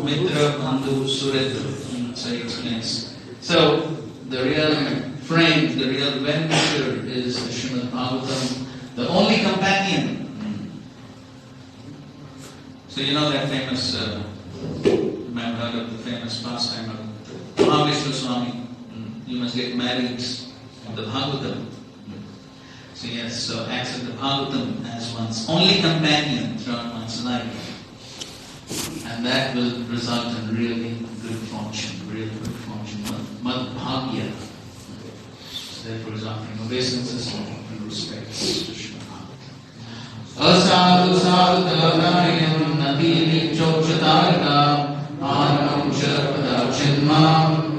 Mitra, Bandhu, Suretra. So he explains. So the real friend, the real well-wisher is the Srimad Bhagavatam, the only companion. So you know that famous, you might have heard of the famous pastime of Mahavishnu Swami. You must get married in the Bhagavatam. So yes, so accept the Bhagavatam as one's only companion throughout one's life. And that will result in really good fortune, Madbhagya. So therefore is offering obeisances and respects to Srimad Bhagavatam. Asadu sadhu taranayam natini chochatarika anam charapada chinma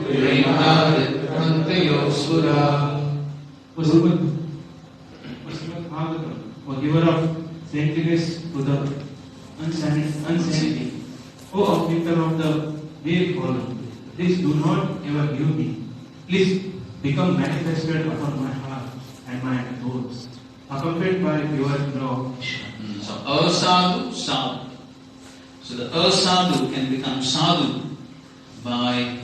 premadarit prantayo sura. O Srimad Bhagavatam, O giver of saintliness to the unsaintly, O afflictor of the way fallen, please do not ever leave me. Please become manifested upon my heart and my thoughts, accompanied by your law. So Asadu, Sadhu. So the Asadu can become Sadhu by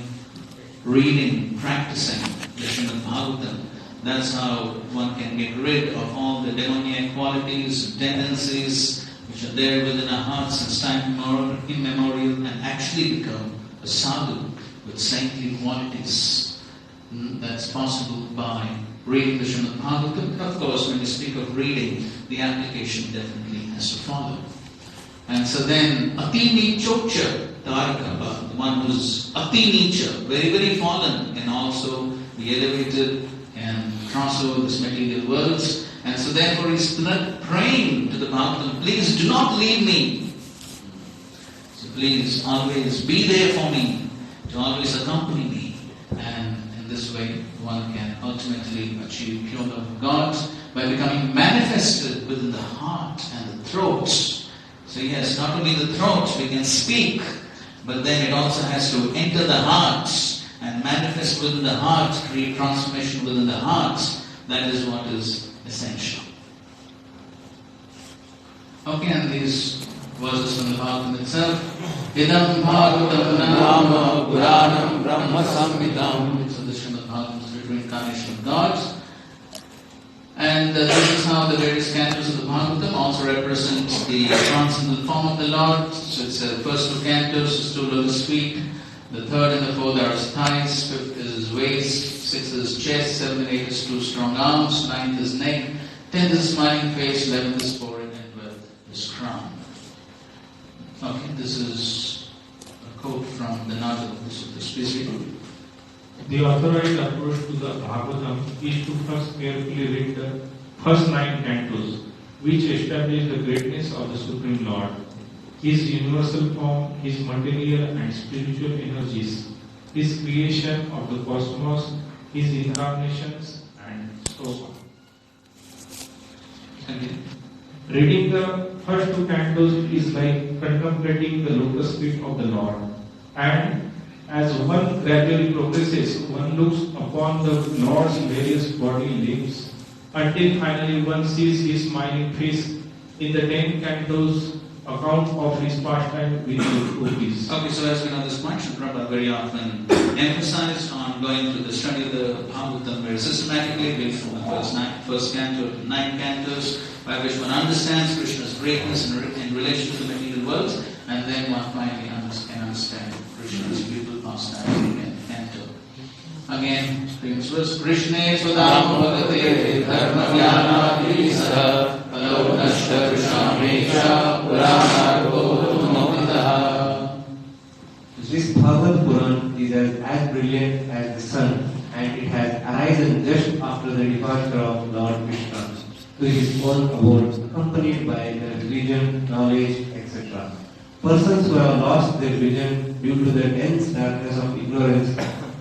reading, practicing the Srimad Bhagavatam. That's how one can get rid of all the demoniac qualities, tendencies which are there within our hearts since time immemorial, and actually become a sadhu with saintly qualities. That's possible by reading the Srimad Bhagavatam. Of course, when we speak of reading, the application definitely has to follow. And so then, Ati Nichocha Tarika, the one who's Ati Nicha, very, very fallen, can also be elevated and cross over this material worlds. And so therefore he's praying to the Bhagavatam, please do not leave me. So please always be there for me, to always accompany me. And in this way one can ultimately achieve pure love of God by becoming manifested within the heart and the throat. So yes, not only the throat, we can speak, but then it also has to enter the heart and manifest within the heart, create transformation within the heart. That is what is essential. Okay, and these verses from the Bhagavatam itself. Idam Bhagavatam Nama Puranam Brahma Samhitam. So the Srimad Bhagavatam is the reincarnation of God. And this is how the various cantos of the Bhagavatam also represent the transcendental form of the Lord. So it's the first 2 cantos, the stool of his feet. The third and the fourth are his thighs. Fifth is his waist. Sixth is his chest. Seventh and eighth is 2 strong arms. Ninth is neck. 10th is smiling face. 11th is forehead. And 12th is crown. Okay, this is a quote from the Nada of this species. The authorized approach to the Bhagavatam is to first carefully read the first 9 cantos, which establish the greatness of the Supreme Lord, His universal form, His material and spiritual energies, His creation of the cosmos, His incarnations, and so on. Reading the first two cantos is like contemplating the lotus feet of the Lord. And as one gradually progresses, one looks upon the Lord's various body limbs until finally one sees his smiling face in the 10 cantos account of his pastime with the gopis. Okay, so as we know, this point, Srila Prabhupada very often emphasized on going through the study of the Bhagavatam very systematically, being from the first canto to 9 cantos, by which one understands Krishna's greatness in relation to the material world, and then one finally can understand Krishna's beautiful pastime in canto. Again, previous verse, Krishna Swadam Bhagate Dharma Vyana Visa Kalo Nashta Krishnamesha Purana Gopumokitaha. This Bhagavad Puran is as brilliant as the sun, and it has arisen just after the departure of Lord Krishna to his own abode, accompanied by the religion, knowledge, etc. Persons who have lost their vision due to the dense darkness of ignorance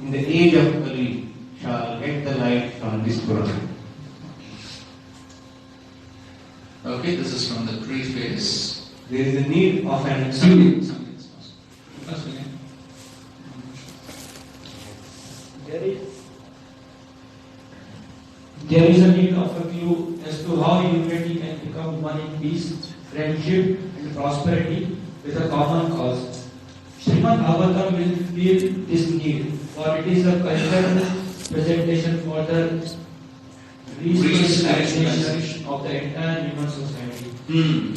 in the age of Kali shall get the light from this Puran. Okay, this is from the preface. There is a need of an There is a need of a clue as to how humanity can become one in peace, friendship, and prosperity with a common cause. Srimad Bhagavatam will feel this need, for it is a cultural presentation for the re-spiritualization of the entire human society.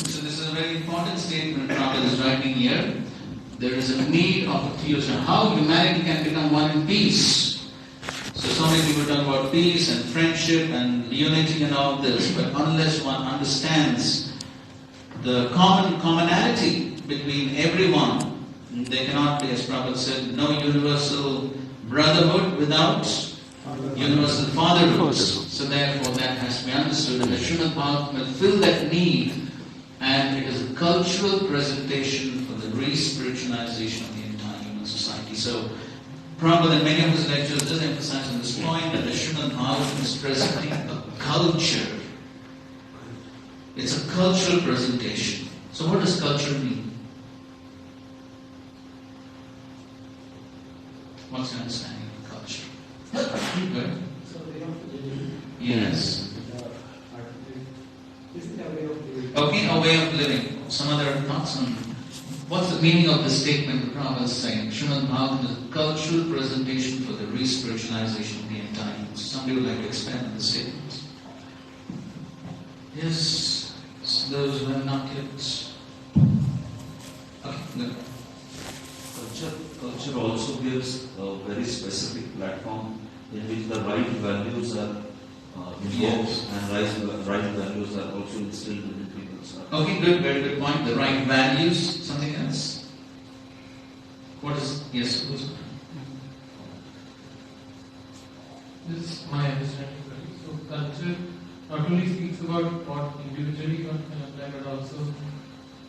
So this is a very important statement Prabhupada is writing here. There is a need of a theology. How humanity can become one in peace. So many people talk about peace and friendship and unity and all this, but unless one understands the commonality between everyone, there cannot be, as Prabhupada said, no universal brotherhood without universal fatherhood. So therefore that has to be understood, and the Srimad Bhagavatam will fill that need, and it is a cultural presentation for the re-spiritualization of the entire human society. So Prabhupada in many of his lectures does emphasize on this point that the Srimad Bhagavatam is presenting a culture. It's a cultural presentation. So what does culture mean? What's your understanding of culture? Good. Yes. Okay, a way of living. Some other thoughts on what's the meaning of the statement the Prabhupada is saying? Srimad Bhagavatam is a cultural presentation for the re-spiritualization of the entire human. Somebody would like to expand on the statement? Yes, those who have not yet. Okay, good. Culture also gives a very specific platform in which the right values are invoked and right values are also instilled in people. Okay, good, very good point. The right values, something else? What is, yes, who's? This is my understanding. So culture not only speaks about what individually one can apply, but also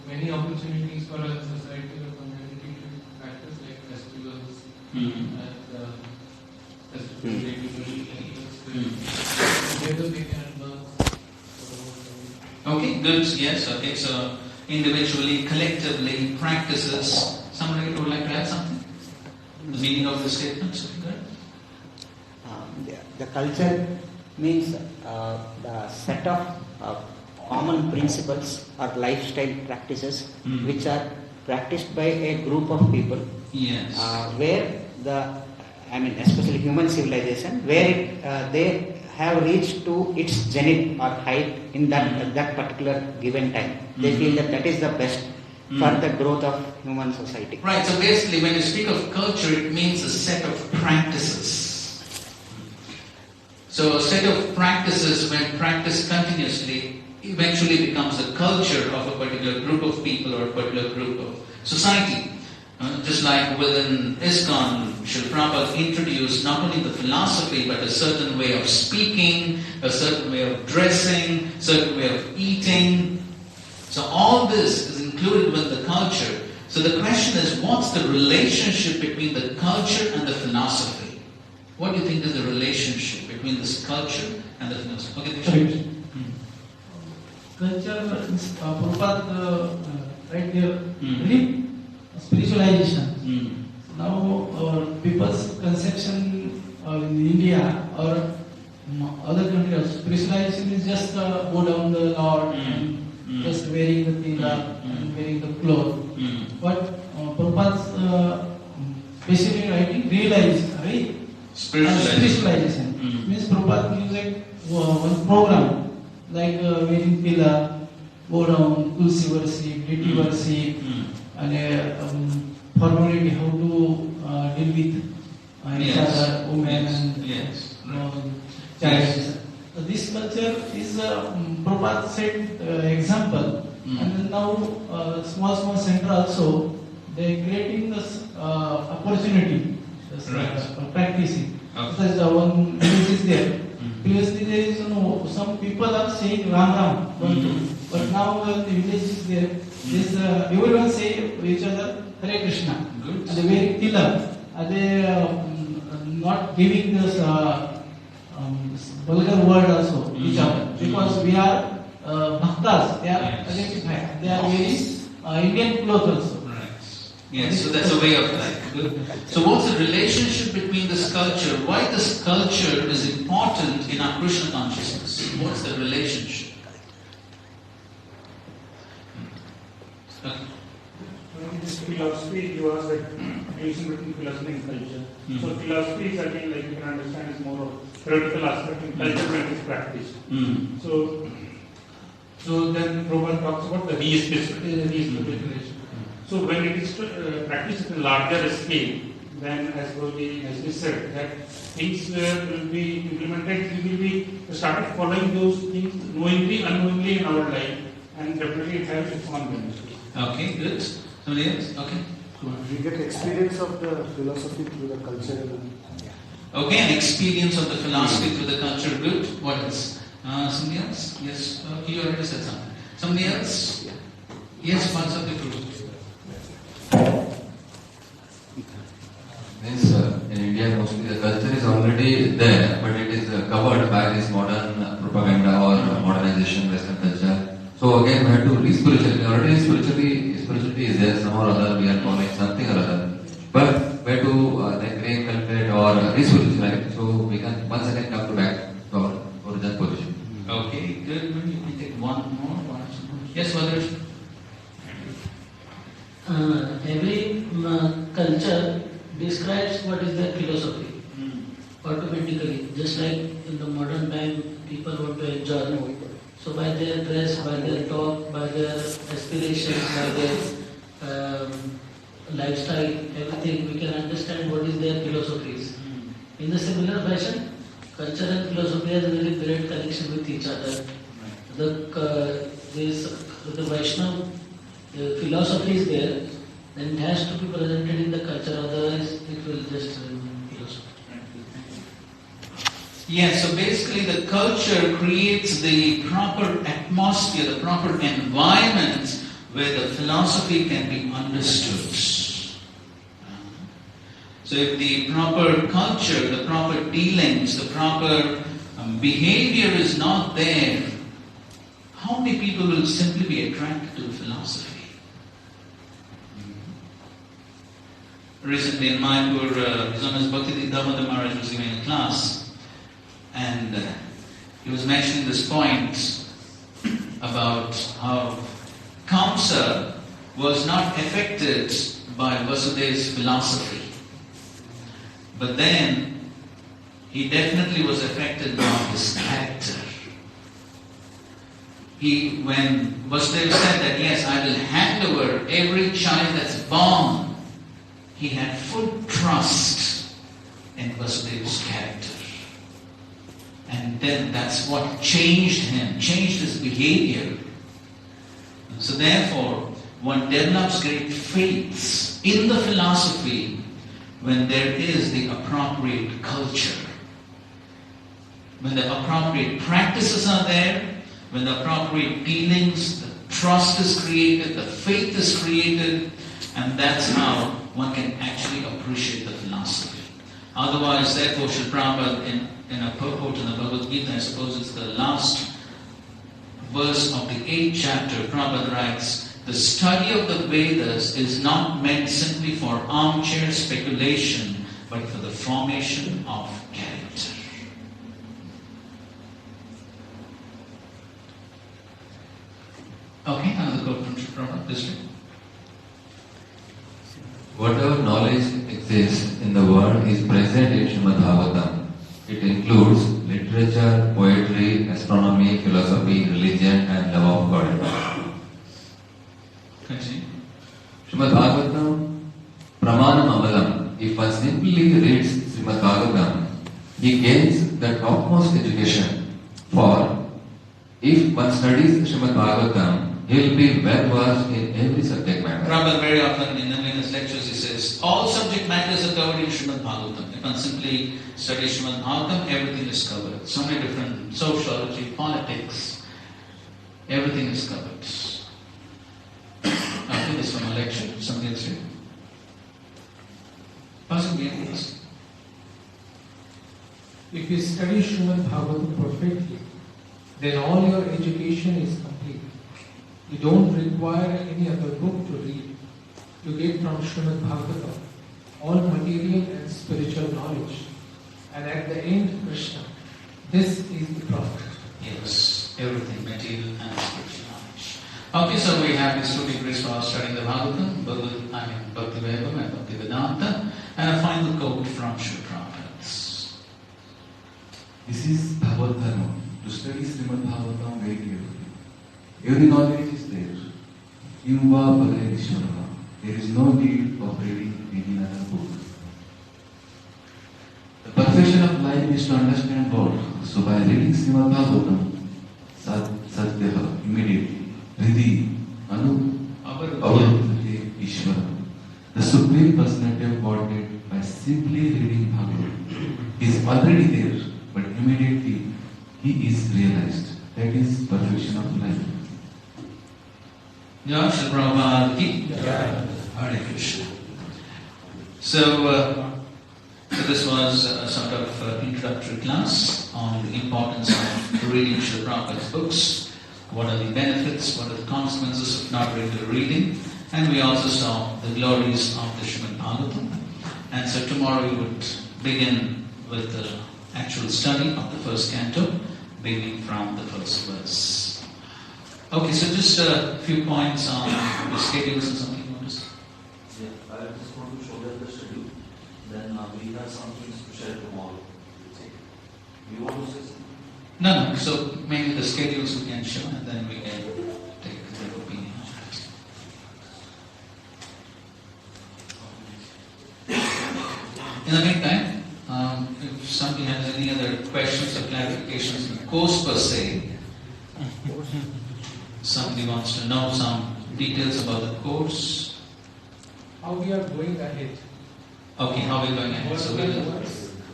many opportunities for a society or community to practice, like festivals and festivals related to religions. Together they can advance. Okay, good, yes, okay, so individually, collectively, practices. Somebody would like to add something? The meaning of the statement? Good. The culture means the set of common principles or lifestyle practices which are practiced by a group of people. Yes. Where especially human civilization, where they have reached to its zenith or height in that particular given time. They feel that is the best for the growth of human society. Right, so basically when you speak of culture, it means a set of practices. So a set of practices, when practiced continuously, eventually becomes a culture of a particular group of people or a particular group of society. Just like within ISKCON, Srila Prabhupada introduced not only the philosophy, but a certain way of speaking, a certain way of dressing, a certain way of eating. So all this is included with the culture. So the question is, what's the relationship between the culture and the philosophy? What do you think is the relationship between this culture and the philosophy? Okay, culture is Prabhupada right there, really spiritualization. Now people's conception in India or other countries, spiritualization is just go down the Lord and just wearing the tila and wearing the cloth. But Prabhupada's basically writing realized, right? Spiritualization. Means Prabhupada gives like one program like wearing tila, go down, tulsi worship, deity worship, and formality, how to deal with each other, women and child. So this culture is Prabhupada set example, and then now small center also they creating this opportunity, this, practicing. Because one village is there. Previously there is some people are saying Ram, but now the village is there. This everyone say each other Hare Krishna, and they wearing tilak, and they not giving this vulgar word also each other, because we are bhaktas, they are identified, they are wearing Indian clothes also. Yes, so that's a way of life. Good. So what's the relationship between this culture? Why this culture is important in our Krishna consciousness? What's the relationship? This philosophy, you asked that relation between philosophy and culture. So philosophy is again, like you can understand, is more of theoretical aspect, and culture when it is practiced. So then Prabhupada talks about the re-spiritualization. So when it is practiced at a larger scale, then as we said, that things will be implemented, we will be started following those things knowingly, unknowingly in our life, and definitely it has its own benefits. Okay, good. Somebody else? Okay. We get experience of the philosophy through the culture. Okay, an experience of the philosophy through the culture. Good. What else? Somebody else? Yes. You already said something. Somebody else? Yes, parts of the group. Means in India mostly the culture is already there, but it is covered by this modern propaganda or modernization, Western culture. So again we have to re-spirituality. Already spirituality is there, somehow or other we are following something or other. But we have to reinculcate or re-spirituality, so we can once again come back to our original position. Okay, good. Maybe you can take one more. Yes, Vadresh. Every culture describes what is their philosophy automatically. Just like in the modern time, people want to enjoy. So by their dress, by their talk, by their aspirations, by their lifestyle, everything, we can understand what is their philosophies. In the similar fashion, culture and philosophy has a very great connection with each other. The Vaishnava philosophy is there, then it has to be presented in the culture, otherwise it will just philosophy. Yes, so basically the culture creates the proper atmosphere, the proper environment where the philosophy can be understood. So if the proper culture, the proper dealings, the proper behavior is not there, how many people will simply be attracted to the philosophy? Recently in Mayapur, His Honor's Bhakti Damodar Maharaj was giving a class, and he was mentioning this point about how Kamsa was not affected by Vasudev's philosophy, but then he definitely was affected by his character. When Vasudev said that, yes, I will hand over every child that's born, he had full trust in Vasudev's character. And then that's what changed him, changed his behavior. And so therefore, one develops great faith in the philosophy when there is the appropriate culture. When the appropriate practices are there, when the appropriate dealings, the trust is created, the faith is created, and that's how one can actually appreciate the philosophy. Otherwise, therefore, Srila Prabhupada in a purport in the Bhagavad Gita, I suppose it's the last verse of the 8th chapter, Prabhupada writes, the study of the Vedas is not meant simply for armchair speculation, but for the formation of character. Okay, another quote from Prabhupada, this way. Whatever knowledge exists in the world is present in Srimad Bhagavatam. It includes literature, poetry, astronomy, philosophy, religion, and love of God. Continue. Srimad Bhagavatam, Pramanam Amalam. If one simply reads Srimad Bhagavatam, he gains the topmost education. For if one studies Srimad Bhagavatam, he will be well versed in every subject matter. Prabhupada very often in his lectures he says, all subject matters are covered in Srimad Bhagavatam. If one simply studies Srimad Bhagavatam, everything is covered. So many different sociology, politics, everything is covered. I think this from a lecture. Somebody else here? Possibly, yes. If you study Srimad Bhagavatam perfectly, then all your education is complete. You don't require any other book to read. You get from Srimad Bhagavatam all material and spiritual knowledge. And at the end, Krishna. This is the profit. Yes, everything, material and spiritual knowledge. Okay, so we have these 2 degrees for studying the Bhagavatam, Bhakti Vaibhav and Bhakti Vedanta, and a final quote from Sri Prabhupada. This is Bhagavad Dharma. To study Srimad Bhagavatam very carefully. Every knowledge is there. Imva Bhagavad Ishvara. There is no need of reading any other book. The perfection of life is to understand God. So by reading Srimad Bhagavatam, Sadhyaha, immediately, Hridhi, Anu, Avarudhate, Ishvara. The Supreme Personality of Godhead, by simply reading Bhagavatam, is already there, but immediately he is realized. That is perfection of life. Yeah, Shri Prabhupada ki Hare Krishna. So this was a sort of introductory class on the importance of reading Shri Prabhupada's books. What are the benefits, what are the consequences of not regular reading, and we also saw the glories of the Srimad Bhagavatam. And so tomorrow we would begin with the actual study of the first canto, beginning from the first verse. Okay, so just a few points on the schedules and something you want to say. Yeah, I just want to show them the schedule. Then we have some things to share tomorrow. You want to say something? No, so mainly the schedules we can show and then we can take their opinion. In the meantime, if somebody has any other questions or clarifications on the course per se, somebody wants to know some details about the course. How we are going ahead. Okay, how we're going ahead. So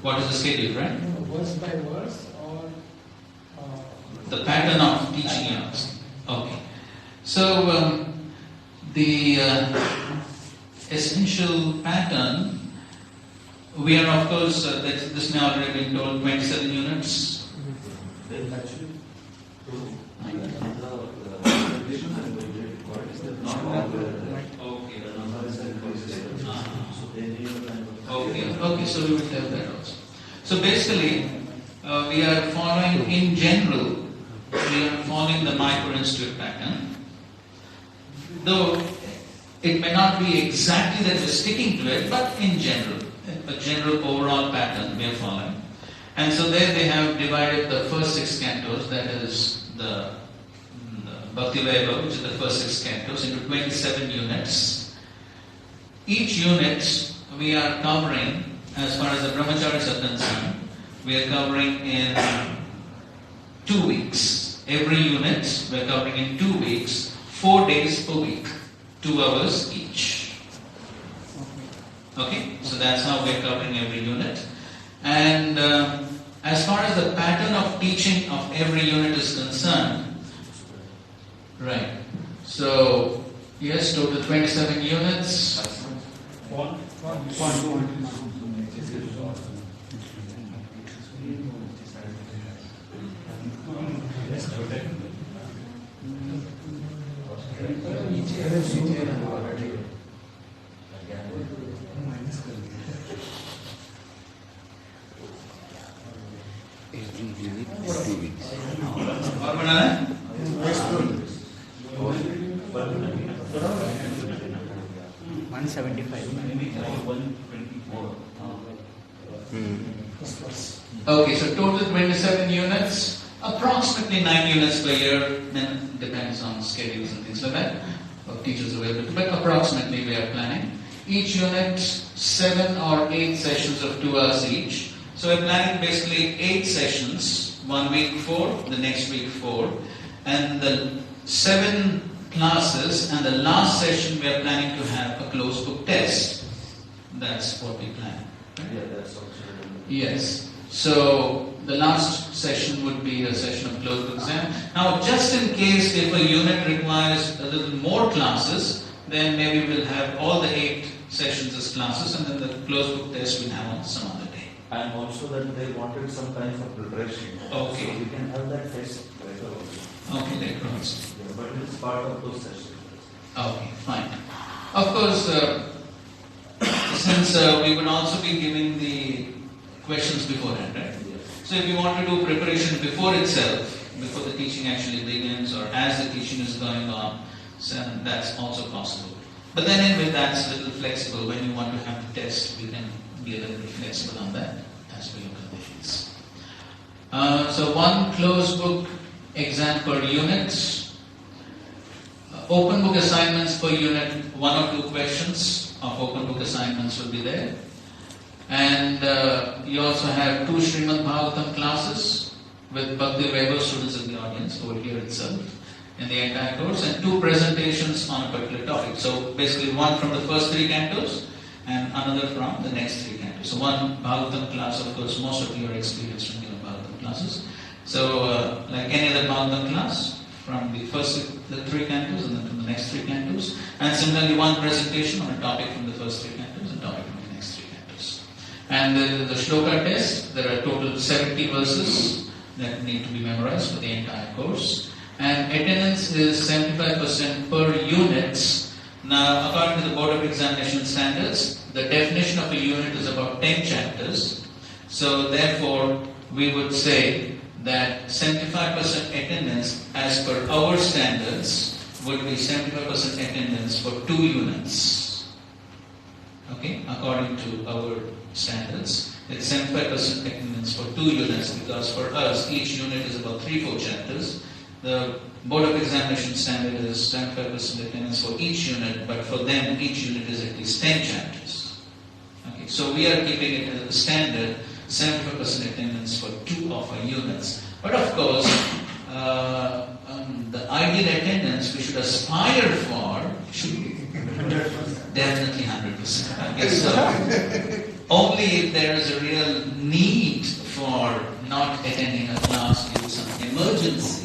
what is the schedule, right? Verse by verse or the pattern of teaching units. Okay. So the essential pattern, we are of course, this may already been told, 27 units. Actually, Okay, so we will tell that also. So basically, we are following in general, we are following the micro-institute pattern. Though it may not be exactly that we're sticking to it, but in general, a general overall pattern we are following. And so there they have divided the first 6 cantos, that is the Bhakti Vaibhav, which is the first 6 cantos, into 27 units. Each unit we are covering, as far as the brahmacharis are concerned, we are covering in 2 weeks. Every unit we are covering in 2 weeks, 4 days per week, 2 hours each. Okay, so that's how we are covering every unit. And as far as the pattern of teaching of every unit is concerned, right, so yes, total 27 units. और बनाना है? 175. Okay, so total 27 units, approximately 9 units per year, then depends on schedules and things like that, of teachers available, but approximately we are planning. Each unit, 7 or 8 sessions of 2 hours each. So we're planning basically 8 sessions, 1 week 4, the next week 4, and the 7 classes, and the last session we are planning to have a closed book test. That's what we plan. Yeah, that's also. Yes. So the last session would be a session of closed book exam. Now, just in case if a unit requires a little more classes, then maybe we'll have all the 8 sessions as classes, and then the closed book test we'll have on some other day. And also that they wanted some time for preparation. Okay. So we can have that test later also. Okay, later also. Yeah, but it's part of those sessions. Okay, fine. Of course, since we would also be giving the questions beforehand, right? Yes. So if you want to do preparation before itself, before the teaching actually begins, or as the teaching is going on, so that's also possible. But then in with that's a little flexible. When you want to have the test, we can be a little bit flexible on that as per your conditions. So 1 closed book exam per unit. Open book assignments per unit, 1 or 2 questions of open book assignments will be there. And you also have 2 Srimad Bhagavatam classes with Bhakti Vaibhav students in the audience over here itself in the entire course, and 2 presentations on a particular topic. So basically 1 from the first 3 cantos and another from the next 3 cantos. So 1 Bhagavatam class, of course, most of you are experienced from your Bhagavatam classes. So like any other Bhagavatam class, from the first 3 cantos and then from the next 3 cantos, and similarly 1 presentation on a topic from the first 3 cantos and topic from the next 3 cantos. And the shloka test, there are total 70 verses that need to be memorized for the entire course. And attendance is 75% per unit. Now, according to the Board of Examination Standards, the definition of a unit is about 10 chapters. So, therefore, we would say that 75% attendance as per our standards would be 75% attendance for 2 units. Okay, according to our standards, it's 75% attendance for 2 units, because for us each unit is about 3-4 chapters. The Board of Examination standard is 75% attendance for each unit, but for them each unit is at least 10 chapters. Okay, so we are keeping it as a standard 75% attendance for 2 of our units. But of course, the ideal attendance we should aspire for should be definitely 100%. Okay, so only if there is a real need for not attending a class due to some emergency,